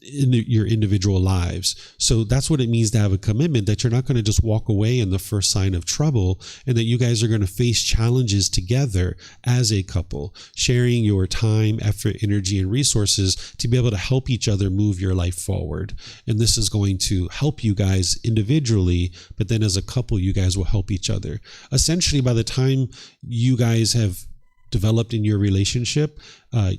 your individual lives. So that's what it means to have a commitment, that you're not going to just walk away in the first sign of trouble, and that you guys are going to face challenges together as a couple, sharing your time, effort, energy, and resources to be able to help each other move your life forward. And this is going to help you guys individually, but then as a couple, you guys will help each other. Essentially, by the time you guys have developed in your relationship,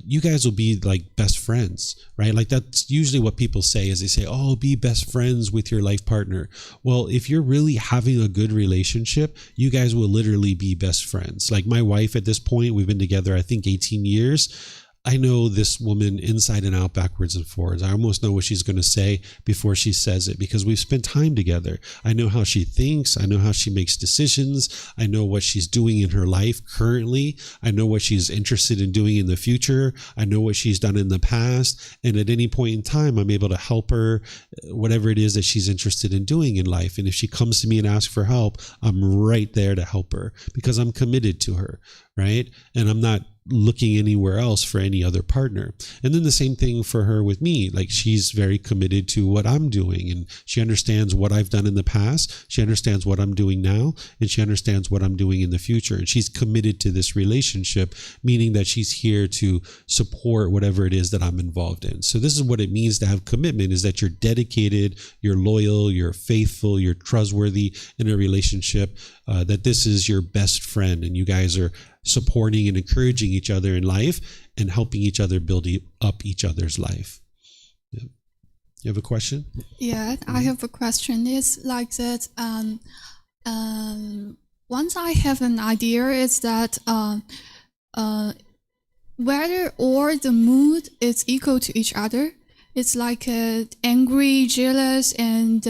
you guys will be like best friends, right? Like that's usually what people say, is they say, oh, be best friends with your life partner. Well, if you're really having a good relationship, you guys will literally be best friends. Like my wife at this point, we've been together, I think 18 years. I know this woman inside and out, backwards and forwards. I almost know what she's going to say before she says it, because we've spent time together. I know how she thinks. I know how she makes decisions. I know what she's doing in her life currently. I know what she's interested in doing in the future. I know what she's done in the past. And at any point in time, I'm able to help her, whatever it is that she's interested in doing in life. And if she comes to me and asks for help, I'm right there to help her because I'm committed to her, right? And I'm not looking anywhere else for any other partner. And then the same thing for her with me. Like, she's very committed to what I'm doing, and she understands what I've done in the past. She understands what I'm doing now, and she understands what I'm doing in the future. And she's committed to this relationship, meaning that she's here to support whatever it is that I'm involved in. So this is what it means to have commitment, is that you're dedicated, you're loyal, you're faithful, you're trustworthy in a relationship, that this is your best friend, and you guys are supporting and encouraging each other in life and helping each other build up each other's life. Yeah. You have a question? Yeah, I have a question. It's like that. Once I have an idea, is that whether or the mood is equal to each other. It's like angry, jealous, and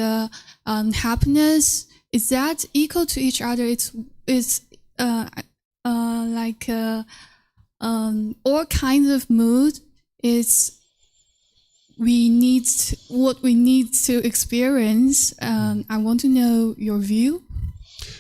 happiness. Is that equal to each other? All kinds of mood is what we need to experience. I want to know your view.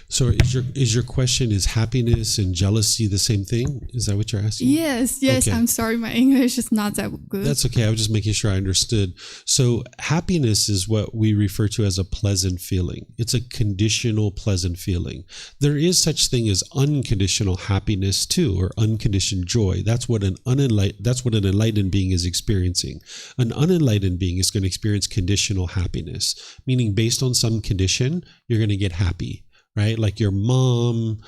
So is your question, is happiness and jealousy the same thing? Is that what you're asking? Yes. Okay. I'm sorry, my English is not that good. That's okay. I was just making sure I understood. So happiness is what we refer to as a pleasant feeling. It's a conditional pleasant feeling. There is such thing as unconditional happiness too, or unconditioned joy. That's what an enlightened being is experiencing. An unenlightened being is going to experience conditional happiness, meaning based on some condition, you're going to get happy. Right? Like your mom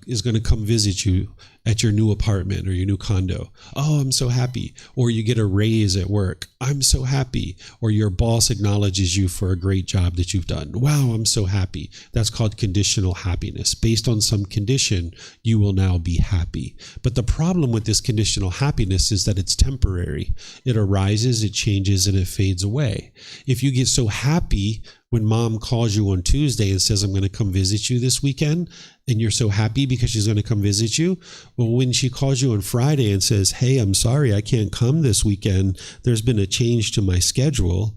is going to come visit you at your new apartment or your new condo. Oh, I'm so happy. Or you get a raise at work. I'm so happy. Or your boss acknowledges you for a great job that you've done. Wow, I'm so happy. That's called conditional happiness. Based on some condition, you will now be happy. But the problem with this conditional happiness is that it's temporary. It arises, it changes, and it fades away. If you get so happy when mom calls you on Tuesday and says, I'm going to come visit you this weekend, and you're so happy because she's going to come visit you. Well, when she calls you on Friday and says, hey, I'm sorry, I can't come this weekend, there's been a change to my schedule,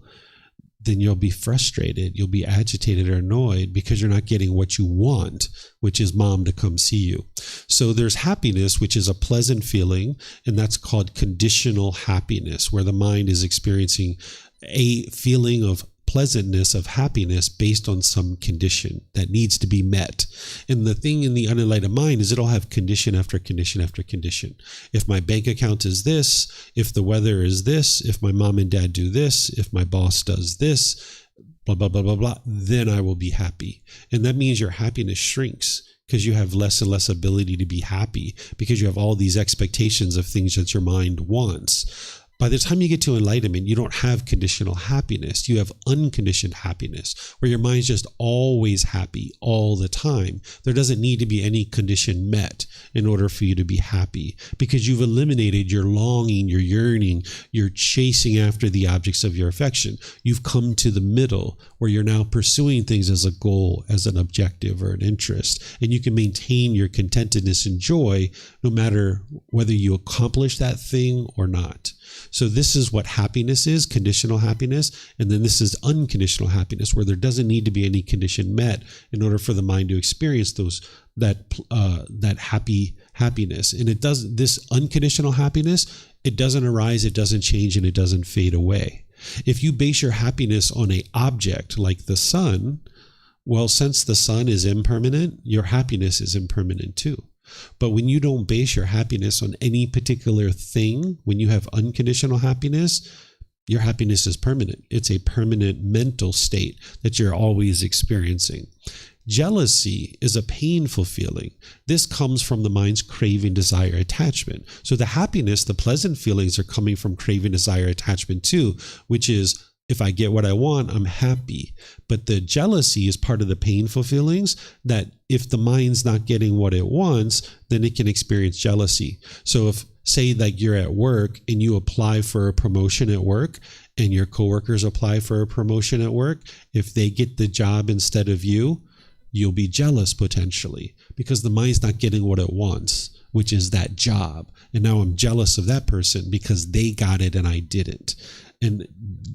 then you'll be frustrated. You'll be agitated or annoyed because you're not getting what you want, which is mom to come see you. So there's happiness, which is a pleasant feeling, and that's called conditional happiness, where the mind is experiencing a feeling of pleasantness, of happiness based on some condition that needs to be met. And the thing in the unenlightened mind is it'll have condition after condition after condition. If my bank account is this, if the weather is this, if my mom and dad do this, if my boss does this, blah, blah, blah, blah, blah, then I will be happy. And that means your happiness shrinks because you have less and less ability to be happy because you have all these expectations of things that your mind wants. By the time you get to enlightenment, you don't have conditional happiness. You have unconditioned happiness, where your mind's just always happy all the time. There doesn't need to be any condition met in order for you to be happy, because you've eliminated your longing, your yearning, your chasing after the objects of your affection. You've come to the middle, where you're now pursuing things as a goal, as an objective or an interest, and you can maintain your contentedness and joy no matter whether you accomplish that thing or not. So this is what happiness is, conditional happiness. And then this is unconditional happiness, where there doesn't need to be any condition met in order for the mind to experience that happiness. And it does, this unconditional happiness, it doesn't arise, it doesn't change, and it doesn't fade away. If you base your happiness on an object like the sun, well, since the sun is impermanent, your happiness is impermanent too. But when you don't base your happiness on any particular thing, when you have unconditional happiness, your happiness is permanent. It's a permanent mental state that you're always experiencing. Jealousy is a painful feeling. This comes from the mind's craving, desire, attachment. So the happiness, the pleasant feelings are coming from craving, desire, attachment too, which is, if I get what I want, I'm happy. But the jealousy is part of the painful feelings that if the mind's not getting what it wants, then it can experience jealousy. So if, say, like you're at work and you apply for a promotion at work and your coworkers apply for a promotion at work, if they get the job instead of you, you'll be jealous potentially because the mind's not getting what it wants, which is that job. And now I'm jealous of that person because they got it and I didn't. And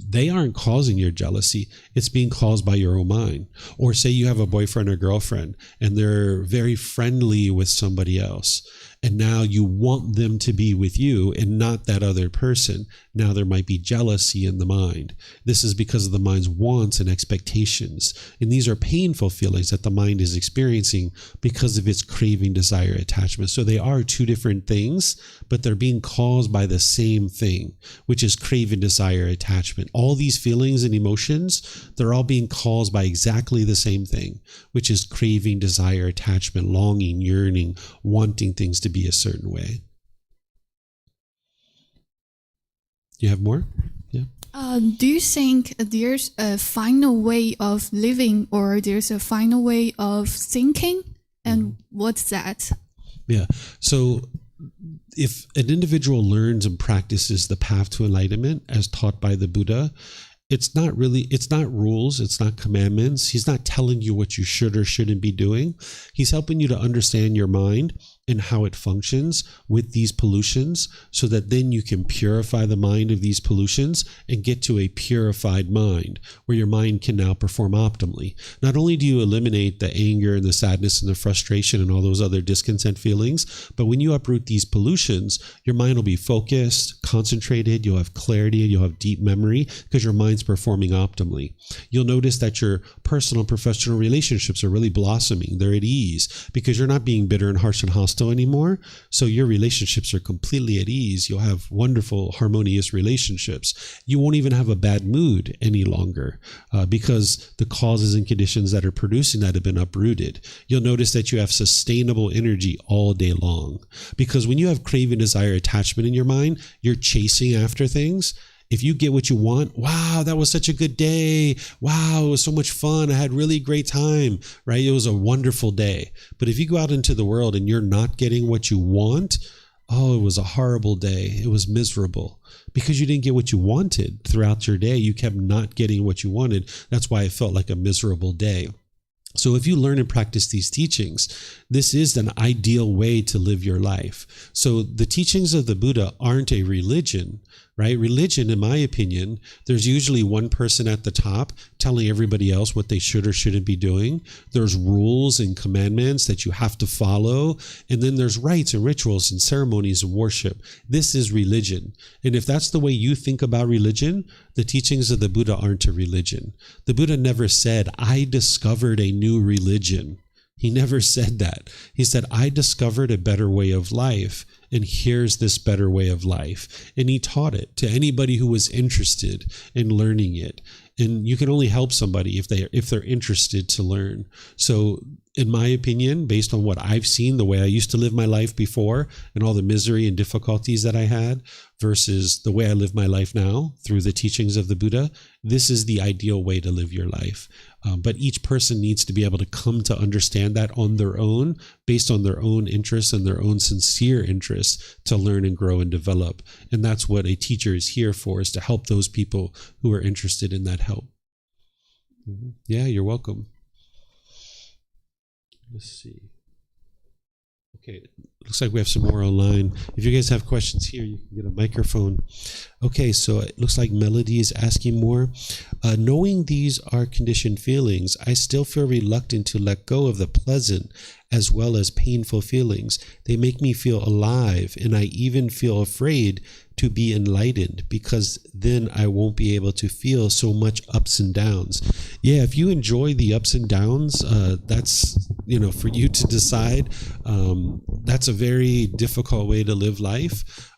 they aren't causing your jealousy. It's being caused by your own mind. Or say you have a boyfriend or girlfriend and they're very friendly with somebody else. And now you want them to be with you and not that other person. Now there might be jealousy in the mind. This is because of the mind's wants and expectations. And these are painful feelings that the mind is experiencing because of its craving, desire, attachment. So they are two different things, but they're being caused by the same thing, which is craving, desire, attachment. All these feelings and emotions, they're all being caused by exactly the same thing, which is craving, desire, attachment, longing, yearning, wanting things to be a certain way. You have more? Yeah. Do you think there's a final way of living, or there's a final way of thinking? And what's that? Yeah. So if an individual learns and practices the path to enlightenment as taught by the Buddha, it's not rules, it's not commandments. He's not telling you what you should or shouldn't be doing. He's helping you to understand your mind and how it functions with these pollutions, so that then you can purify the mind of these pollutions and get to a purified mind where your mind can now perform optimally. Not only do you eliminate the anger and the sadness and the frustration and all those other discontent feelings, but when you uproot these pollutions, your mind will be focused, concentrated, you'll have clarity, and you'll have deep memory because your mind's performing optimally. You'll notice that your personal and professional relationships are really blossoming. They're at ease because you're not being bitter and harsh and hostile anymore. So your relationships are completely at ease. You'll have wonderful, harmonious relationships. You won't even have a bad mood any longer because the causes and conditions that are producing that have been uprooted. You'll notice that you have sustainable energy all day long, because when you have craving, desire, attachment in your mind, you're chasing after things. If you get what you want, wow, that was such a good day. Wow, it was so much fun. I had really great time, right? It was a wonderful day. But if you go out into the world and you're not getting what you want, oh, it was a horrible day. It was miserable because you didn't get what you wanted throughout your day. You kept not getting what you wanted. That's why it felt like a miserable day. So if you learn and practice these teachings, this is an ideal way to live your life. So the teachings of the Buddha aren't a religion, right? Religion, in my opinion, there's usually one person at the top telling everybody else what they should or shouldn't be doing. There's rules and commandments that you have to follow. And then there's rites and rituals and ceremonies and worship. This is religion. And if that's the way you think about religion, the teachings of the Buddha aren't a religion. The Buddha never said, I discovered a new religion. He never said that. He said, I discovered a better way of life, and here's this better way of life. And he taught it to anybody who was interested in learning it. And you can only help somebody if they're interested to learn. So in my opinion, based on what I've seen, the way I used to live my life before and all the misery and difficulties that I had versus the way I live my life now through the teachings of the Buddha, this is the ideal way to live your life. But each person needs to be able to come to understand that on their own, based on their own interests and their own sincere interests, to learn and grow and develop. And that's what a teacher is here for, is to help those people who are interested in that help. Yeah, you're welcome. Let's see. Okay, looks like we have some more online. If you guys have questions here, you can get a microphone. Okay, so it looks like Melody is asking more. Knowing these are conditioned feelings, I still feel reluctant to let go of the pleasant as well as painful feelings. They make me feel alive, and I even feel afraid to be enlightened, because then I won't be able to feel so much ups and downs. Yeah, if you enjoy the ups and downs, that's, for you to decide. That's a very difficult way to live life.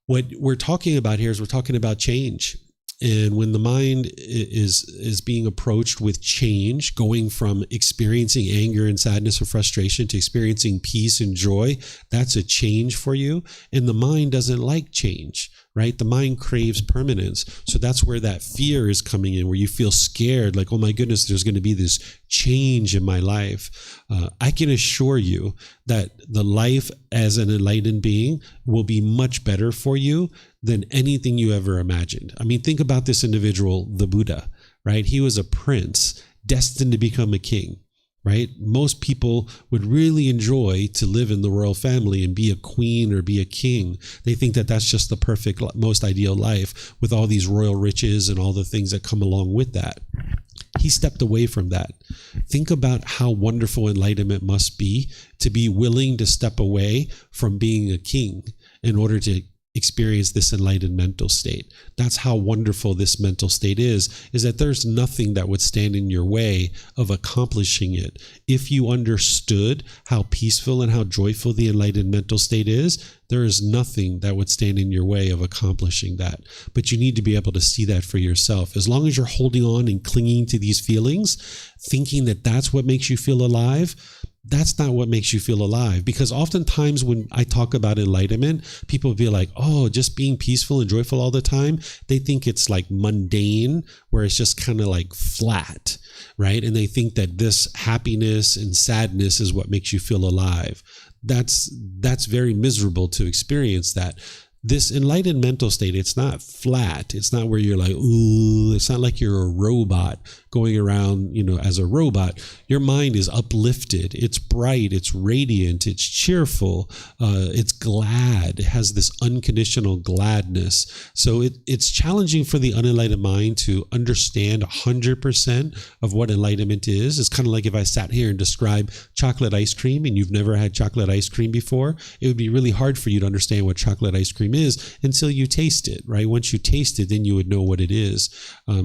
What we're talking about here is we're talking about change. And when the mind is being approached with change, going from experiencing anger and sadness or frustration to experiencing peace and joy, that's a change for you. And the mind doesn't like change, right? The mind craves permanence. So that's where that fear is coming in, where you feel scared, like, oh my goodness, there's going to be this change in my life. I can assure you that the life as an enlightened being will be much better for you than anything you ever imagined. I mean, think about this individual, the Buddha, right? He was a prince destined to become a king, right? Most people would really enjoy to live in the royal family and be a queen or be a king. They think that that's just the perfect, most ideal life with all these royal riches and all the things that come along with that. He stepped away from that. Think about how wonderful enlightenment must be to be willing to step away from being a king in order to experience this enlightened mental state. That's how wonderful this mental state is that there's nothing that would stand in your way of accomplishing it. If you understood how peaceful and how joyful the enlightened mental state is, there is nothing that would stand in your way of accomplishing that. But you need to be able to see that for yourself. As long as you're holding on and clinging to these feelings, thinking that that's what makes you feel alive, that's not what makes you feel alive. Because oftentimes when I talk about enlightenment, people be like, oh, just being peaceful and joyful all the time. They think it's like mundane, where it's just kind of like flat, right? And they think that this happiness and sadness is what makes you feel alive. That's very miserable to experience that. This enlightened mental state, it's not flat. It's not where you're like, ooh, it's not like you're a robot going around, as a robot. Your mind is uplifted. It's bright. It's radiant. It's cheerful. It's glad. It has this unconditional gladness. So it's challenging for the unenlightened mind to understand 100% of what enlightenment is. It's kind of like if I sat here and describe chocolate ice cream and you've never had chocolate ice cream before, it would be really hard for you to understand what chocolate ice cream is until you taste it, right? Once you taste it, then you would know what it is.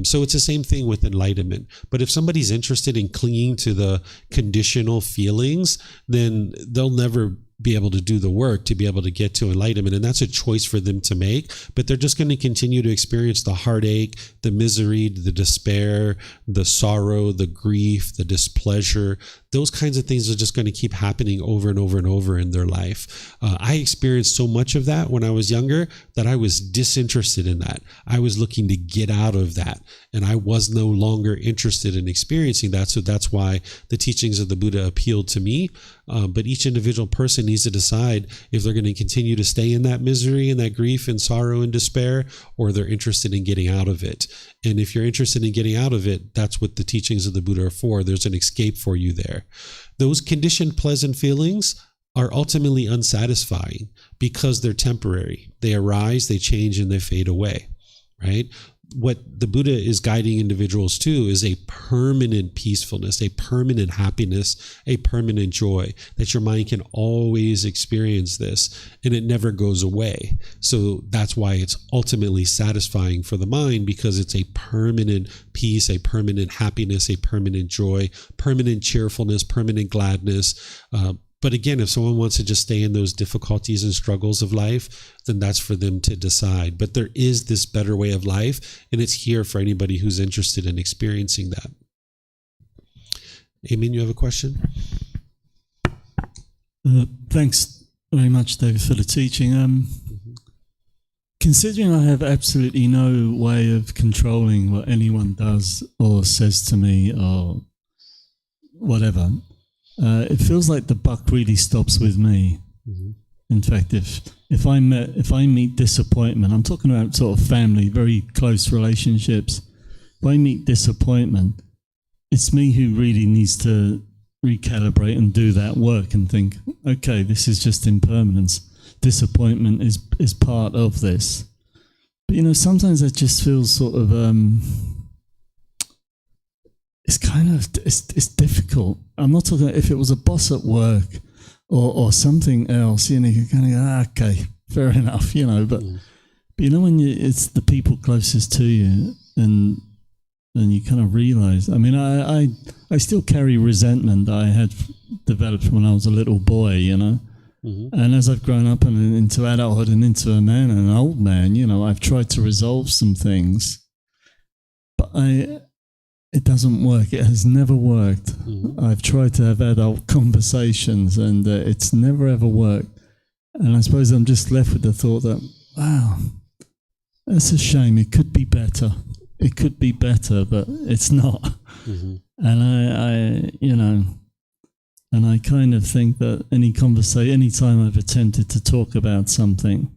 So it's the same thing with enlightenment. But if somebody's interested in clinging to the conditional feelings, then they'll never be able to do the work to be able to get to enlightenment. And that's a choice for them to make. But they're just going to continue to experience the heartache, the misery, the despair, the sorrow, the grief, the displeasure. Those kinds of things are just going to keep happening over and over and over in their life. I experienced so much of that when I was younger that I was disinterested in that. I was looking to get out of that. And I was no longer interested in experiencing that. So that's why the teachings of the Buddha appealed to me. But each individual person needs to decide if they're going to continue to stay in that misery and that grief and sorrow and despair, or they're interested in getting out of it. And if you're interested in getting out of it, that's what the teachings of the Buddha are for. There's an escape for you there. Those conditioned pleasant feelings are ultimately unsatisfying because they're temporary. They arise, they change, and they fade away, right? What the Buddha is guiding individuals to is a permanent peacefulness, a permanent happiness, a permanent joy, that your mind can always experience this and it never goes away. So that's why it's ultimately satisfying for the mind, because it's a permanent peace, a permanent happiness, a permanent joy, permanent cheerfulness, permanent gladness. But again, if someone wants to just stay in those difficulties and struggles of life, then that's for them to decide. But there is this better way of life, and it's here for anybody who's interested in experiencing that. Amen, you have a question? Thanks very much, David, for the teaching. Considering I have absolutely no way of controlling what anyone does or says to me or whatever, it feels like the buck really stops with me. Mm-hmm. In fact, if I meet disappointment, I'm talking about sort of family, very close relationships. If I meet disappointment, it's me who really needs to recalibrate and do that work and think, okay, this is just impermanence. Disappointment is part of this. But sometimes it just feels sort of it's difficult. I'm not talking, if it was a boss at work or something else, you kind of go, okay, fair enough, but when it's the people closest to you and you kind of realize, I mean, I still carry resentment that I had developed when I was a little boy, Mm-hmm. And as I've grown up and into adulthood and into a man and an old man, I've tried to resolve some things, but it doesn't work. It has never worked. Mm-hmm. I've tried to have adult conversations and it's never ever worked. And I suppose I'm just left with the thought that, wow, that's a shame. It could be better. It could be better, but it's not. Mm-hmm. And I kind of think that any time I've attempted to talk about something,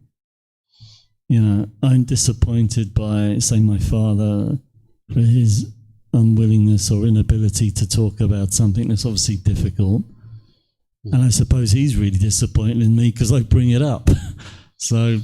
I'm disappointed by, say, my father for his unwillingness or inability to talk about something that's obviously difficult. And I suppose he's really disappointed in me because I bring it up. So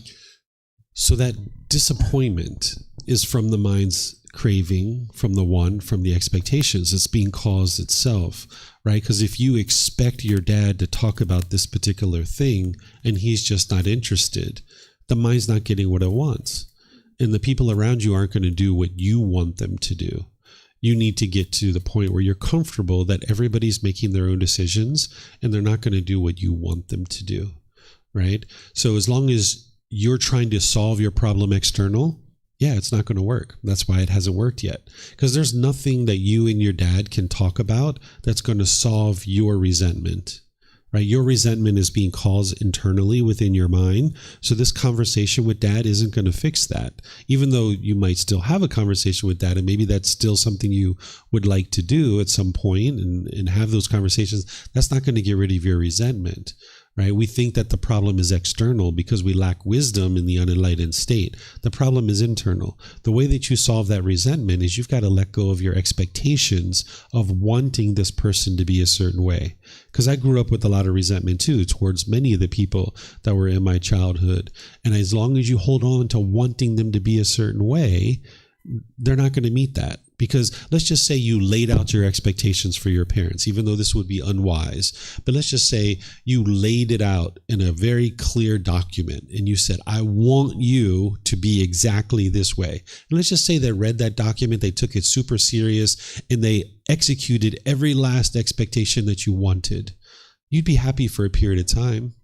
that disappointment is from the mind's craving from the one, from the expectations. It's being caused itself, right? Because if you expect your dad to talk about this particular thing and he's just not interested, the mind's not getting what it wants. And the people around you aren't going to do what you want them to do. You need to get to the point where you're comfortable that everybody's making their own decisions and they're not going to do what you want them to do, right? So as long as you're trying to solve your problem external, yeah, it's not going to work. That's why it hasn't worked yet. Because there's nothing that you and your dad can talk about that's going to solve your resentment, right? Your resentment is being caused internally within your mind. So this conversation with dad isn't going to fix that. Even though you might still have a conversation with dad, and maybe that's still something you would like to do at some point and have those conversations, that's not going to get rid of your resentment. Right? We think that the problem is external because we lack wisdom in the unenlightened state. The problem is internal. The way that you solve that resentment is you've got to let go of your expectations of wanting this person to be a certain way. Because I grew up with a lot of resentment too towards many of the people that were in my childhood. And as long as you hold on to wanting them to be a certain way, they're not going to meet that. Because let's just say you laid out your expectations for your parents, even though this would be unwise. But let's just say you laid it out in a very clear document and you said, I want you to be exactly this way. And let's just say they read that document, they took it super serious, and they executed every last expectation that you wanted. You'd be happy for a period of time,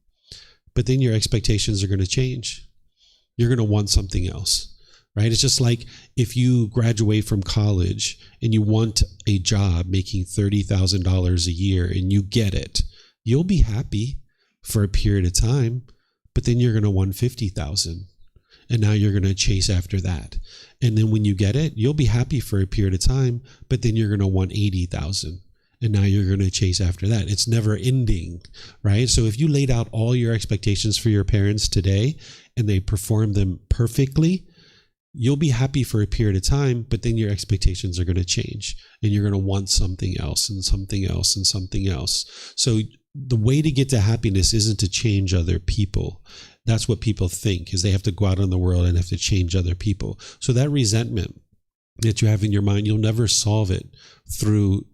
but then your expectations are going to change. You're going to want something else. Right? It's just like if you graduate from college and you want a job making $30,000 a year and you get it, you'll be happy for a period of time, but then you're going to want $50,000. And now you're going to chase after that. And then when you get it, you'll be happy for a period of time, but then you're going to want $80,000. And now you're going to chase after that. It's never ending, right? So if you laid out all your expectations for your parents today and they performed them perfectly, you'll be happy for a period of time, but then your expectations are going to change and you're going to want something else and something else and something else. So the way to get to happiness isn't to change other people. That's what people think, is they have to go out in the world and have to change other people. So that resentment that you have in your mind, you'll never solve it through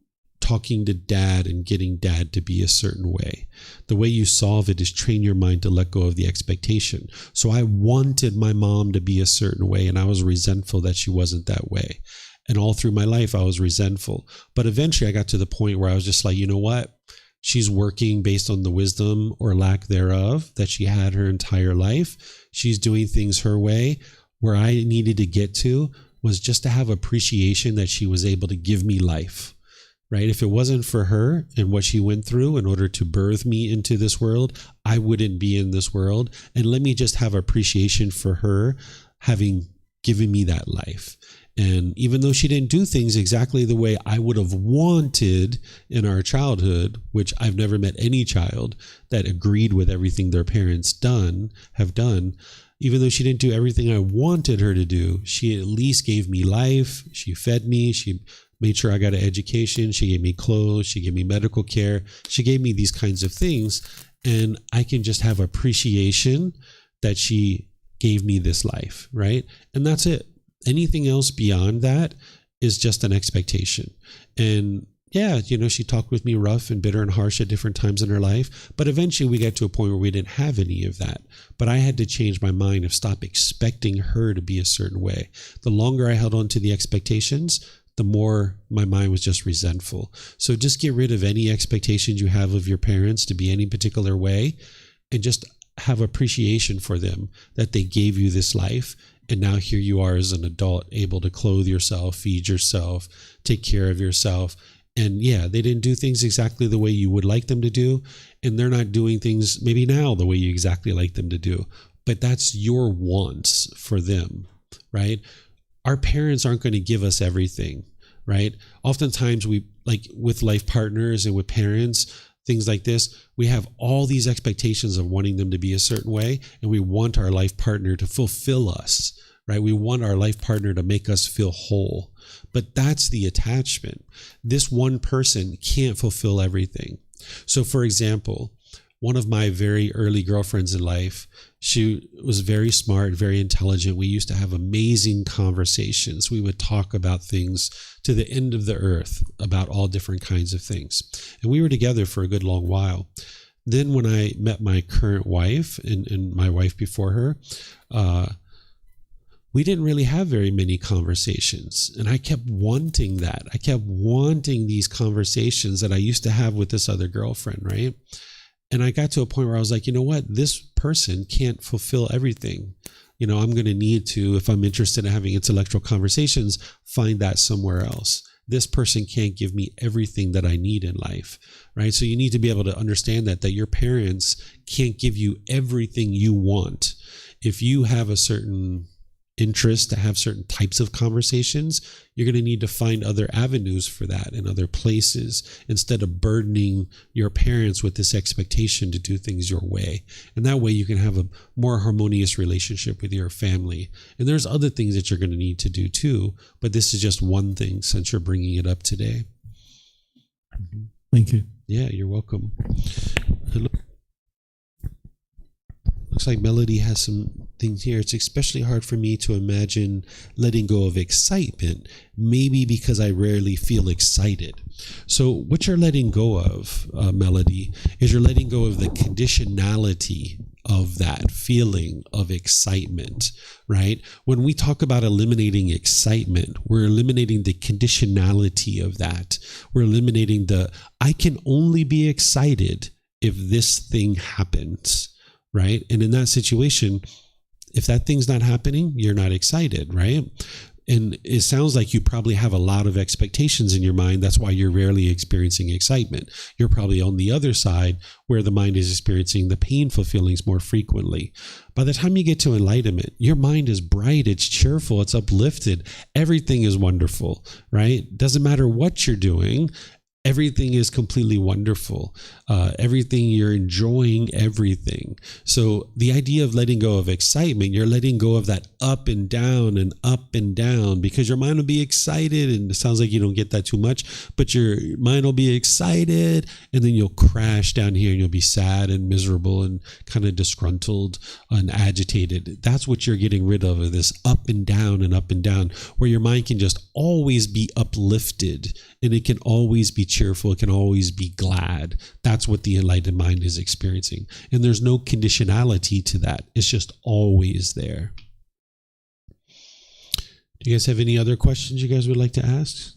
talking to dad and getting dad to be a certain way. The way you solve it is train your mind to let go of the expectation. So I wanted my mom to be a certain way and I was resentful that she wasn't that way. And all through my life, I was resentful. But eventually I got to the point where I was just like, you know what? She's working based on the wisdom or lack thereof that she had her entire life. She's doing things her way. Where I needed to get to was just to have appreciation that she was able to give me life. Right? If it wasn't for her and what she went through in order to birth me into this world, I wouldn't be in this world. And let me just have appreciation for her having given me that life. And even though she didn't do things exactly the way I would have wanted in our childhood, which I've never met any child that agreed with everything their parents have done, even though she didn't do everything I wanted her to do, she at least gave me life. She fed me. She made sure I got an education. She gave me clothes. She gave me medical care. She gave me these kinds of things. And I can just have appreciation that she gave me this life, right? And that's it. Anything else beyond that is just an expectation. And yeah, she talked with me rough and bitter and harsh at different times in her life. But eventually we got to a point where we didn't have any of that. But I had to change my mind of stop expecting her to be a certain way. The longer I held on to the expectations, the more my mind was just resentful. So just get rid of any expectations you have of your parents to be any particular way and just have appreciation for them that they gave you this life. And now here you are as an adult, able to clothe yourself, feed yourself, take care of yourself. And yeah, they didn't do things exactly the way you would like them to do. And they're not doing things maybe now the way you exactly like them to do. But that's your wants for them, right? Our parents aren't going to give us everything, right? Oftentimes we, like with life partners and with parents, things like this, we have all these expectations of wanting them to be a certain way, and we want our life partner to fulfill us, right? We want our life partner to make us feel whole. But that's the attachment. This one person can't fulfill everything. So for example, one of my very early girlfriends in life. She was very smart, very intelligent. We used to have amazing conversations. We would talk about things to the end of the earth, about all different kinds of things. And we were together for a good long while. Then when I met my current wife and my wife before her, we didn't really have very many conversations. And I kept wanting that. I kept wanting these conversations that I used to have with this other girlfriend, right? And I got to a point where I was like, you know what? This person can't fulfill everything. You know, I'm going to need to, if I'm interested in having intellectual conversations, find that somewhere else. This person can't give me everything that I need in life, right? So you need to be able to understand that your parents can't give you everything you want. If you have a certain interest to have certain types of conversations, you're going to need to find other avenues for that in other places instead of burdening your parents with this expectation to do things your way. And that way you can have a more harmonious relationship with your family. And there's other things that you're going to need to do too, but this is just one thing since you're bringing it up today. Thank you. Yeah, you're welcome. Looks like Melody has some things here. It's especially hard for me to imagine letting go of excitement, maybe because I rarely feel excited. So what you're letting go of, Melody, is you're letting go of the conditionality of that feeling of excitement, right? When we talk about eliminating excitement, we're eliminating the conditionality of that. We're eliminating I can only be excited if this thing happens. Right? And in that situation, if that thing's not happening, you're not excited, right? And it sounds like you probably have a lot of expectations in your mind. That's why you're rarely experiencing excitement. You're probably on the other side where the mind is experiencing the painful feelings more frequently. By the time you get to enlightenment, your mind is bright, it's cheerful, it's uplifted. Everything is wonderful, right? Doesn't matter what you're doing. Everything is completely wonderful. Everything, you're enjoying everything. So the idea of letting go of excitement, you're letting go of that up and down because your mind will be excited, and it sounds like you don't get that too much, but your mind will be excited and then you'll crash down here and you'll be sad and miserable and kind of disgruntled and agitated. That's what you're getting rid of this up and down, where your mind can just always be uplifted and it can always be cheerful. It can always be glad. That's what the enlightened mind is experiencing. And there's no conditionality to that. It's just always there. Do you guys have any other questions you guys would like to ask?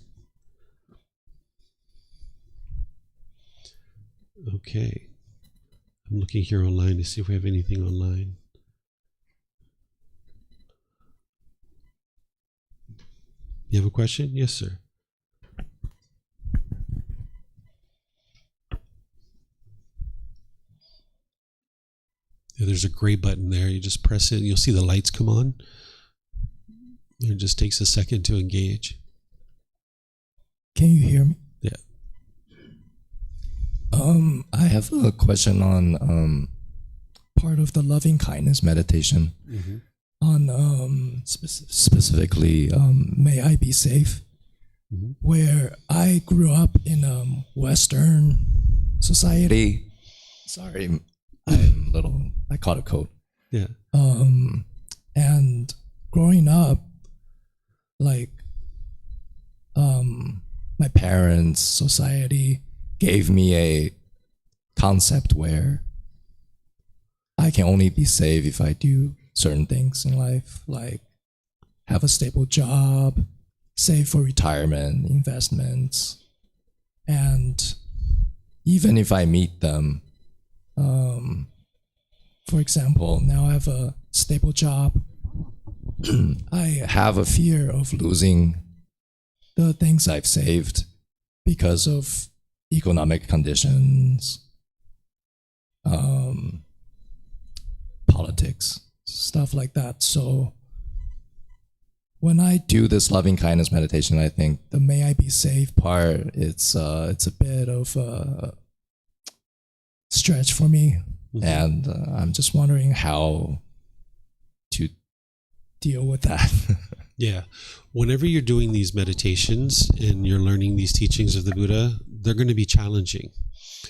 Okay. I'm looking here online to see if we have anything online. You have a question? Yes, sir. Yeah, there's a gray button there. You just press it and you'll see the lights come on. It just takes a second to engage. Can you hear me? Yeah. I have a question on part of the loving kindness meditation. Mm-hmm. On specifically, may I be safe? Mm-hmm. Where I grew up in a Western society. Sorry, I caught a cold. Yeah. And growing up, like, my parents' society gave me a concept where I can only be safe if I do certain things in life, like have a stable job, save for retirement, investments, and even if I meet them, for example, now I have a stable job, I have a fear of losing the things I've saved because of economic conditions, politics, stuff like that. So when I do this loving kindness meditation, I think the may I be safe part, it's a bit of a stretch for me. Mm-hmm. And I'm just wondering how to deal with that. Yeah. Whenever you're doing these meditations and you're learning these teachings of the Buddha, they're going to be challenging.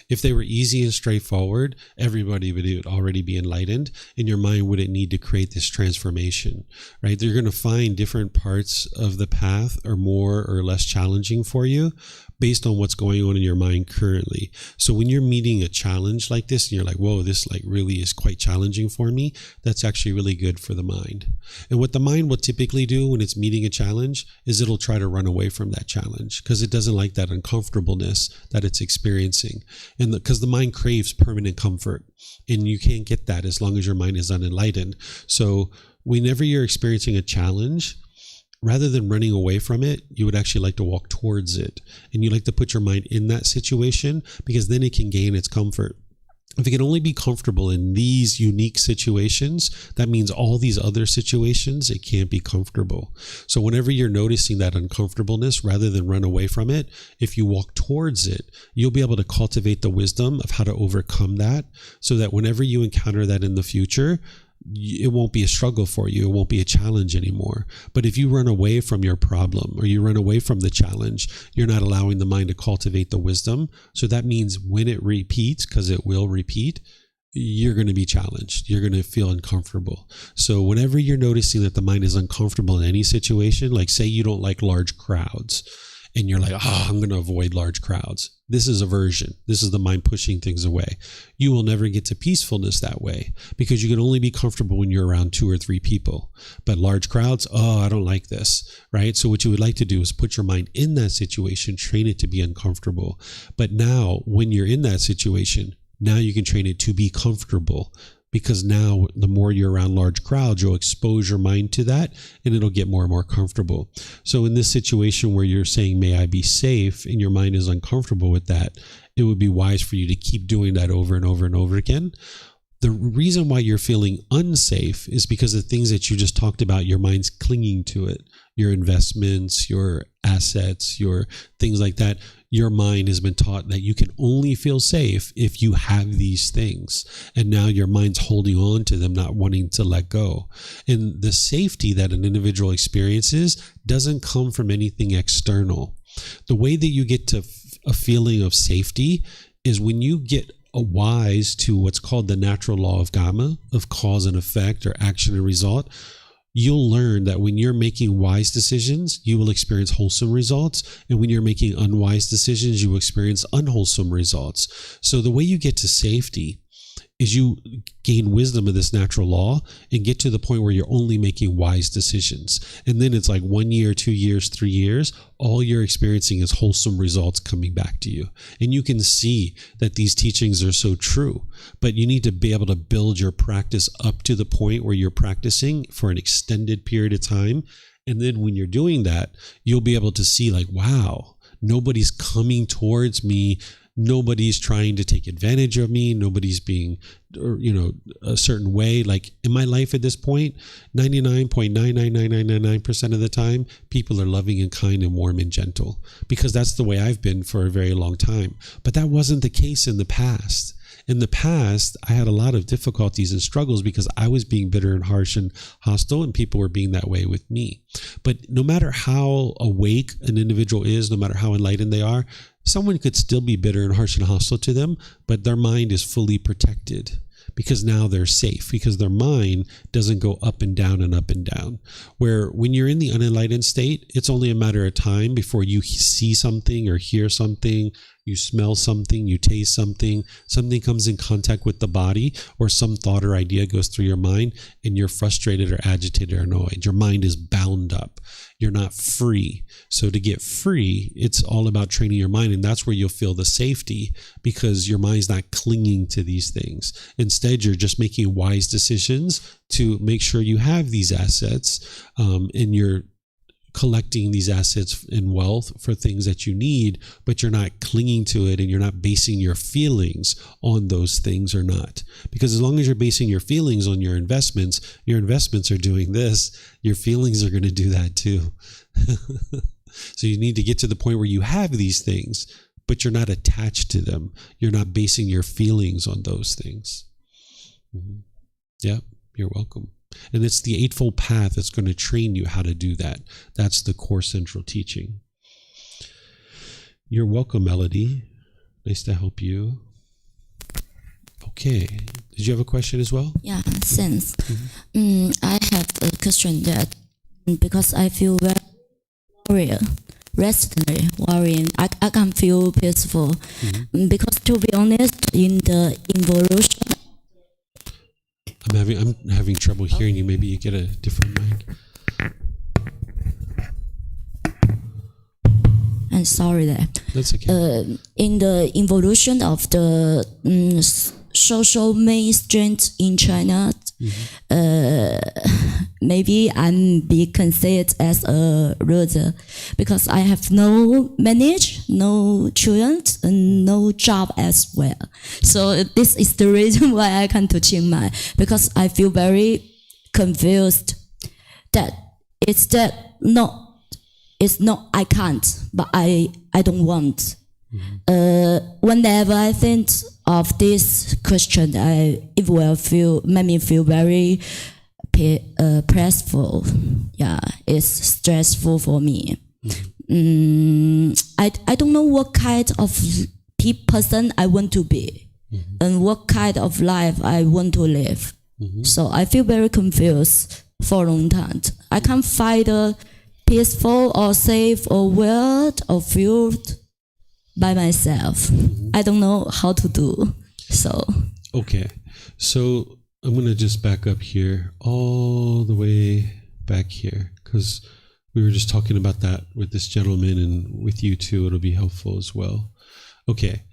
If they were easy and straightforward, everybody would already be enlightened, and your mind wouldn't need to create this transformation, right? You're going to find different parts of the path are more or less challenging for you based on what's going on in your mind currently. So when you're meeting a challenge like this, and you're like, whoa, this like really is quite challenging for me, that's actually really good for the mind. And what the mind will typically do when it's meeting a challenge is it'll try to run away from that challenge because it doesn't like that uncomfortableness that it's experiencing. And because the mind craves permanent comfort, and you can't get that as long as your mind is unenlightened. So whenever you're experiencing a challenge, rather than running away from it, you would actually like to walk towards it. And you like to put your mind in that situation because then it can gain its comfort. If it can only be comfortable in these unique situations, that means all these other situations, it can't be comfortable. So whenever you're noticing that uncomfortableness, rather than run away from it, if you walk towards it, you'll be able to cultivate the wisdom of how to overcome that so that whenever you encounter that in the future, it won't be a struggle for you. It won't be a challenge anymore. But if you run away from your problem or you run away from the challenge, you're not allowing the mind to cultivate the wisdom. So that means when it repeats, because it will repeat, you're going to be challenged. You're going to feel uncomfortable. So whenever you're noticing that the mind is uncomfortable in any situation, like say you don't like large crowds, and you're like, I'm going to avoid large crowds. This is aversion. This is the mind pushing things away. You will never get to peacefulness that way because you can only be comfortable when you're around 2 or 3 people. But large crowds, I don't like this, right? So what you would like to do is put your mind in that situation, train it to be uncomfortable. But now when you're in that situation, now you can train it to be comfortable. Because now the more you're around large crowds, you'll expose your mind to that and it'll get more and more comfortable. So in this situation where you're saying, may I be safe, and your mind is uncomfortable with that, it would be wise for you to keep doing that over and over and over again. The reason why you're feeling unsafe is because the things that you just talked about, your mind's clinging to it. Your investments, your assets, your things like that. Your mind has been taught that you can only feel safe if you have these things. And now your mind's holding on to them, not wanting to let go. And the safety that an individual experiences doesn't come from anything external. The way that you get to a feeling of safety is when you get wise to what's called the natural law of karma, of cause and effect or action and result. You'll learn that when you're making wise decisions, you will experience wholesome results. And when you're making unwise decisions, you will experience unwholesome results. So the way you get to safety is you gain wisdom of this natural law and get to the point where you're only making wise decisions. And then it's like 1 year, 2 years, 3 years, all you're experiencing is wholesome results coming back to you. And you can see that these teachings are so true, but you need to be able to build your practice up to the point where you're practicing for an extended period of time. And then when you're doing that, you'll be able to see like, wow, nobody's coming towards me. Nobody's trying to take advantage of me. Nobody's being, a certain way. Like in my life at this point, 99.99999% of the time, people are loving and kind and warm and gentle because that's the way I've been for a very long time. But that wasn't the case in the past. In the past, I had a lot of difficulties and struggles because I was being bitter and harsh and hostile, and people were being that way with me. But no matter how awake an individual is, no matter how enlightened they are, someone could still be bitter and harsh and hostile to them, but their mind is fully protected because now they're safe, because their mind doesn't go up and down and up and down. Where when you're in the unenlightened state, it's only a matter of time before you see something or hear something, you smell something, you taste something, something comes in contact with the body, or some thought or idea goes through your mind, and you're frustrated or agitated or annoyed. Your mind is bound up. You're not free. So to get free, it's all about training your mind, and that's where you'll feel the safety because your mind's not clinging to these things. Instead, you're just making wise decisions to make sure you have these assets, and you're collecting these assets and wealth for things that you need, but you're not clinging to it and you're not basing your feelings on those things or not. Because as long as you're basing your feelings on your investments are doing this, your feelings are going to do that too. So you need to get to the point where you have these things, but you're not attached to them. You're not basing your feelings on those things. Mm-hmm. Yeah, you're welcome. And it's the Eightfold Path that's going to train you how to do that. That's the core central teaching. You're welcome, Melody. Nice to help you. Okay. Did you have a question as well? Yeah, thanks. I have a question that because I feel very restless, worrying, I can feel peaceful. Because to be honest, in the evolution, I'm having trouble hearing you. Maybe you get a different mic. I'm sorry that. That's okay. In the evolution of the social mainstream in China, maybe I'm be considered as a loser because I have no marriage, no children, and no job as well. So this is the reason why I come to Chiang Mai, because I feel very confused that it's not I can't, but I don't want. Whenever I think of this question, it will make me feel very pressful. Yeah, it's stressful for me. I don't know what kind of person I want to be and what kind of life I want to live. So I feel very confused for a long time. I can't find a peaceful or safe or weird or filled by myself. I don't know how to do. So okay. So I'm going to just back up here, all the way back here, because we were just talking about that with this gentleman, and with you too, it'll be helpful as well. Okay.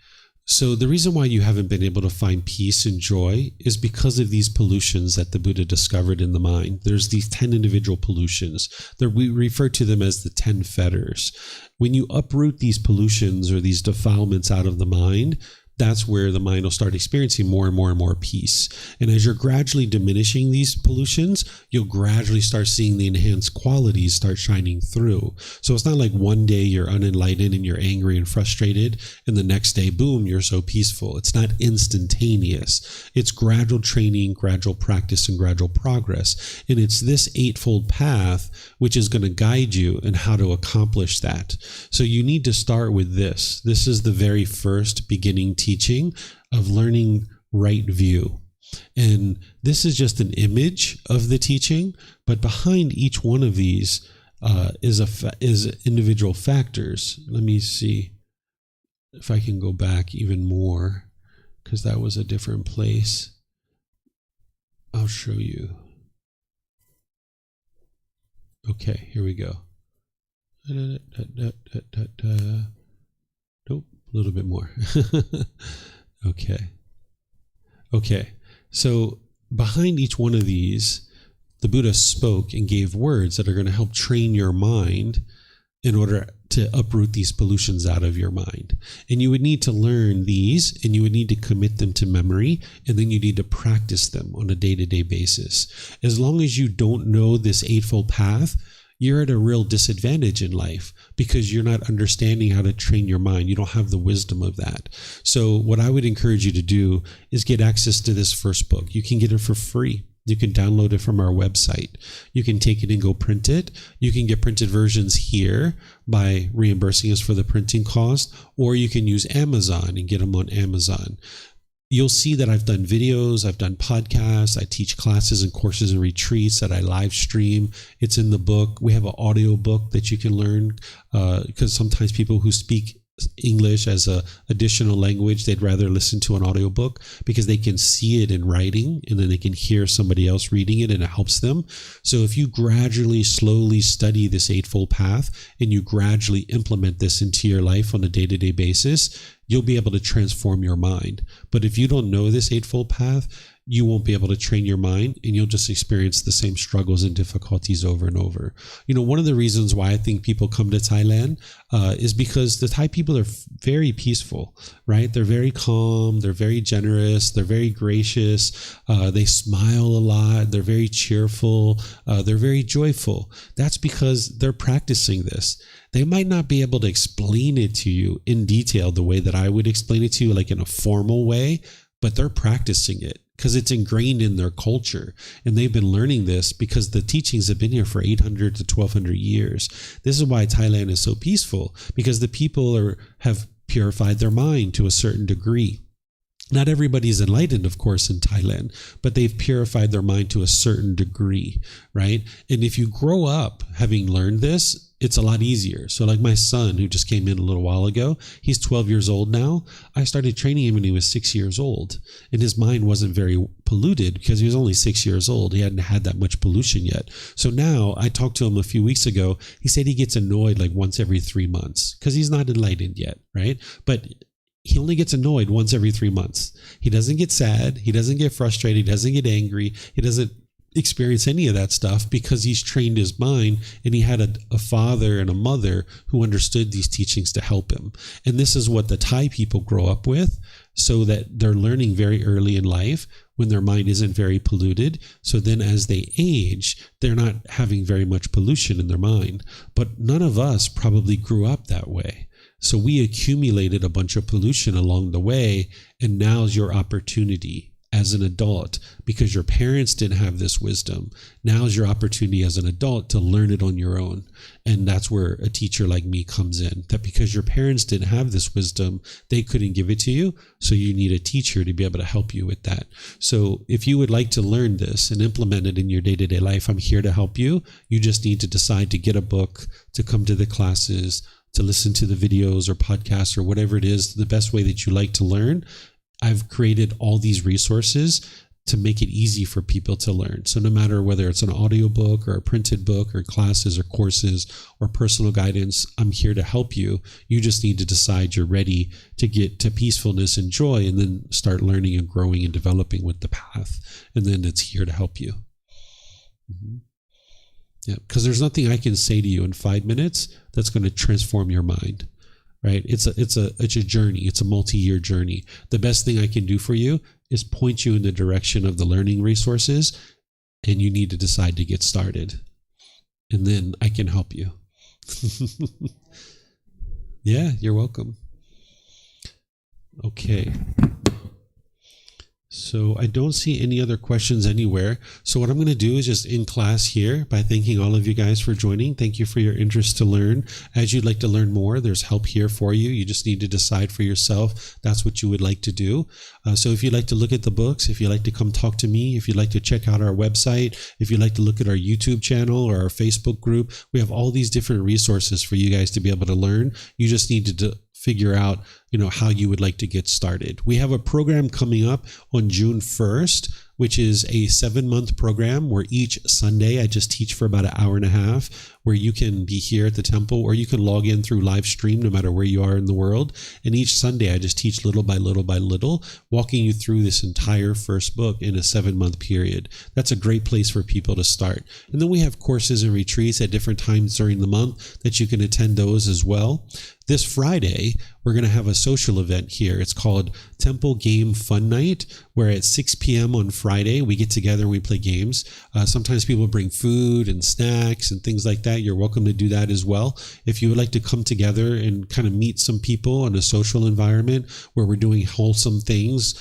So the reason why you haven't been able to find peace and joy is because of these pollutions that the Buddha discovered in the mind. There's these 10 individual pollutions. We refer to them as the 10 fetters. When you uproot these pollutions or these defilements out of the mind, that's where the mind will start experiencing more and more and more peace. And as you're gradually diminishing these pollutions, you'll gradually start seeing the enhanced qualities start shining through. So it's not like one day you're unenlightened and you're angry and frustrated, and the next day, boom, you're so peaceful. It's not instantaneous. It's gradual training, gradual practice, and gradual progress. And it's this eightfold path which is going to guide you in how to accomplish that. So you need to start with this. This is the very first beginning teaching of learning right view. And this is just an image of the teaching, but behind each one of these is individual factors. Let me see if I can go back even more, because that was a different place. I'll show you. Okay, here we go. Nope, a little bit more. Okay. So behind each one of these, the Buddha spoke and gave words that are going to help train your mind in order to uproot these pollutions out of your mind. And you would need to learn these, and you would need to commit them to memory, and then you need to practice them on a day-to-day basis. As long as you don't know this eightfold path, you're at a real disadvantage in life because you're not understanding how to train your mind. You don't have the wisdom of that. So what I would encourage you to do is get access to this first book. You can get it for free. You can download it from our website. You can take it and go print it. You can get printed versions here by reimbursing us for the printing cost, or you can use Amazon and get them on Amazon. You'll see that I've done videos, I've done podcasts, I teach classes and courses and retreats that I live stream. It's in the book. We have an audio book that you can learn because sometimes people who speak English as a additional language, they'd rather listen to an audiobook because they can see it in writing and then they can hear somebody else reading it and it helps them. So if you gradually, slowly study this eightfold path and you gradually implement this into your life on a day-to-day basis, you'll be able to transform your mind. But if you don't know this eightfold path, you won't be able to train your mind and you'll just experience the same struggles and difficulties over and over. You know, one of the reasons why I think people come to Thailand is because the Thai people are very peaceful, right? They're very calm, they're very generous, they're very gracious, they smile a lot, they're very cheerful, they're very joyful. That's because they're practicing this. They might not be able to explain it to you in detail the way that I would explain it to you, like in a formal way, but they're practicing it. because it's ingrained in their culture. And they've been learning this because the teachings have been here for 800 to 1200 years. This is why Thailand is so peaceful, because the people have purified their mind to a certain degree. Not everybody's enlightened, of course, in Thailand, but they've purified their mind to a certain degree, right? And if you grow up having learned this, it's a lot easier. So like my son, who just came in a little while ago, he's 12 years old now. I started training him when he was 6 years old, and his mind wasn't very polluted because he was only 6 years old. He hadn't had that much pollution yet. So now I talked to him a few weeks ago. He said he gets annoyed like once every 3 months because he's not enlightened yet, right? But he only gets annoyed once every 3 months. He doesn't get sad. He doesn't get frustrated. He doesn't get angry. He doesn't experience any of that stuff because he's trained his mind, and he had a father and a mother who understood these teachings to help him. And this is what the Thai people grow up with, so that they're learning very early in life when their mind isn't very polluted. So then as they age, they're not having very much pollution in their mind. But none of us probably grew up that way. So we accumulated a bunch of pollution along the way, and now's your opportunity as an adult, because your parents didn't have this wisdom. Now's your opportunity as an adult to learn it on your own. And that's where a teacher like me comes in, that because your parents didn't have this wisdom, they couldn't give it to you. So you need a teacher to be able to help you with that. So if you would like to learn this and implement it in your day-to-day life, I'm here to help you. You just need to decide to get a book, to come to the classes, to listen to the videos or podcasts or whatever it is, the best way that you like to learn. I've created all these resources to make it easy for people to learn. So no matter whether it's an audiobook or a printed book or classes or courses or personal guidance, I'm here to help you. You just need to decide you're ready to get to peacefulness and joy, and then start learning and growing and developing with the path. And then it's here to help you. Mm-hmm. Yeah, because there's nothing I can say to you in 5 minutes that's going to transform your mind. Right? It's a journey. It's a multi-year journey. The best thing I can do for you is point you in the direction of the learning resources, and you need to decide to get started. And then I can help you. Yeah, you're welcome. Okay. So I don't see any other questions anywhere. So what I'm going to do is just end class here by thanking all of you guys for joining. Thank you for your interest to learn. As you'd like to learn more, there's help here for you. You just need to decide for yourself that's what you would like to do. So if you'd like to look at the books, if you'd like to come talk to me, if you'd like to check out our website, if you'd like to look at our YouTube channel or our Facebook group, we have all these different resources for you guys to be able to learn. You just need to figure out, how you would like to get started. We have a program coming up on June 1st, which is a 7-month program where each Sunday I just teach for about an hour and a half, where you can be here at the temple, or you can log in through live stream no matter where you are in the world. And each Sunday I just teach little by little by little, walking you through this entire first book in a 7-month period. That's a great place for people to start. And then we have courses and retreats at different times during the month that you can attend those as well. This Friday, we're going to have a social event here. It's called Temple Game Fun Night, where at 6 p.m. on Friday, we get together and we play games. Sometimes people bring food and snacks and things like that. You're welcome to do that as well. If you would like to come together and kind of meet some people in a social environment where we're doing wholesome things,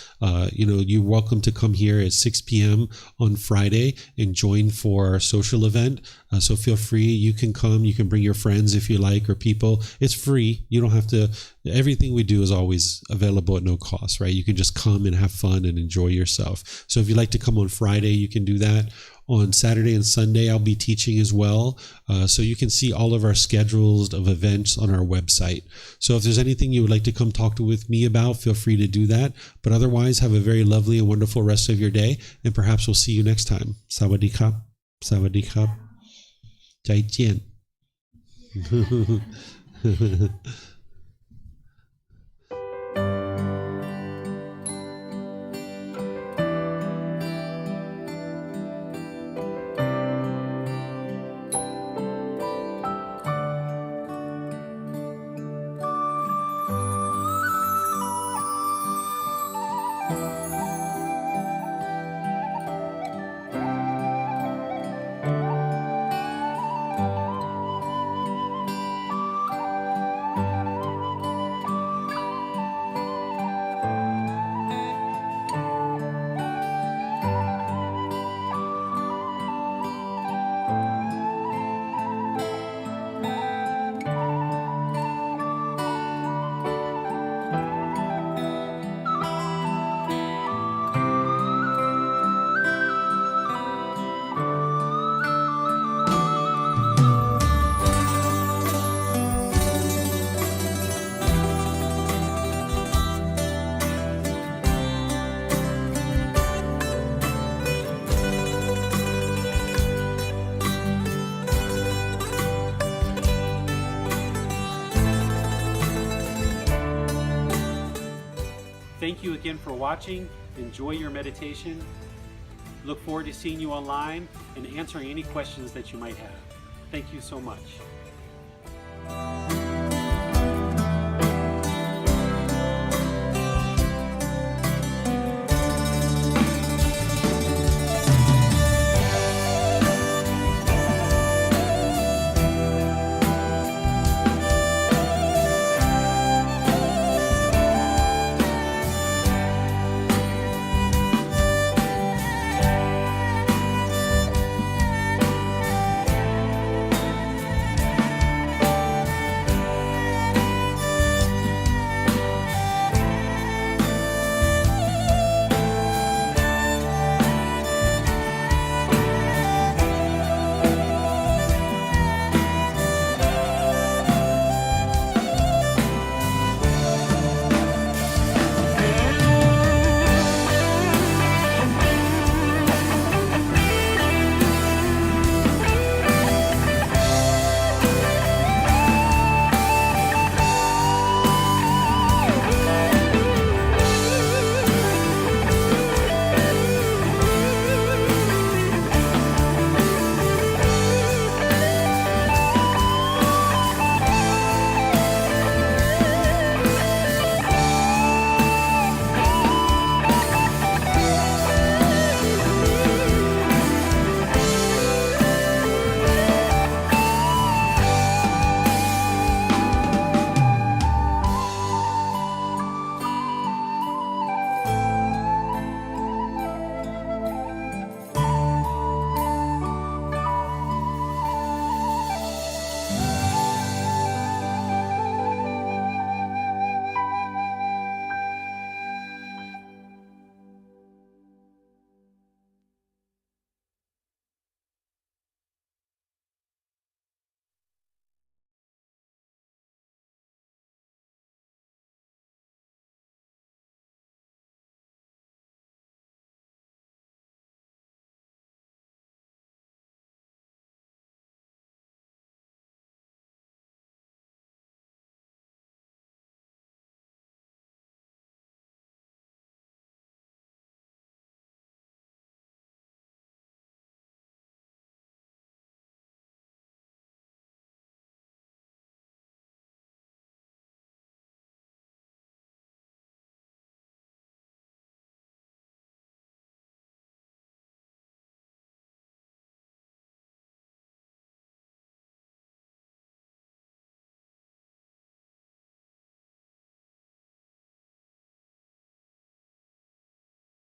you're welcome to come here at 6 p.m. on Friday and join for our social event. So feel free. You can come. You can bring your friends if you like, or people. It's free. You don't have to. Everything we do is always available at no cost, right? You can just come and have fun and enjoy yourself. So if you'd like to come on Friday, you can do that. On Saturday and Sunday, I'll be teaching as well. So you can see all of our schedules of events on our website. So if there's anything you would like to come talk with me about, feel free to do that. But otherwise, have a very lovely and wonderful rest of your day. And perhaps we'll see you next time. Sawadee krap. Sawadee krap. Jai jian. Thank you again for watching. Enjoy your meditation. Look forward to seeing you online and answering any questions that you might have. Thank you so much.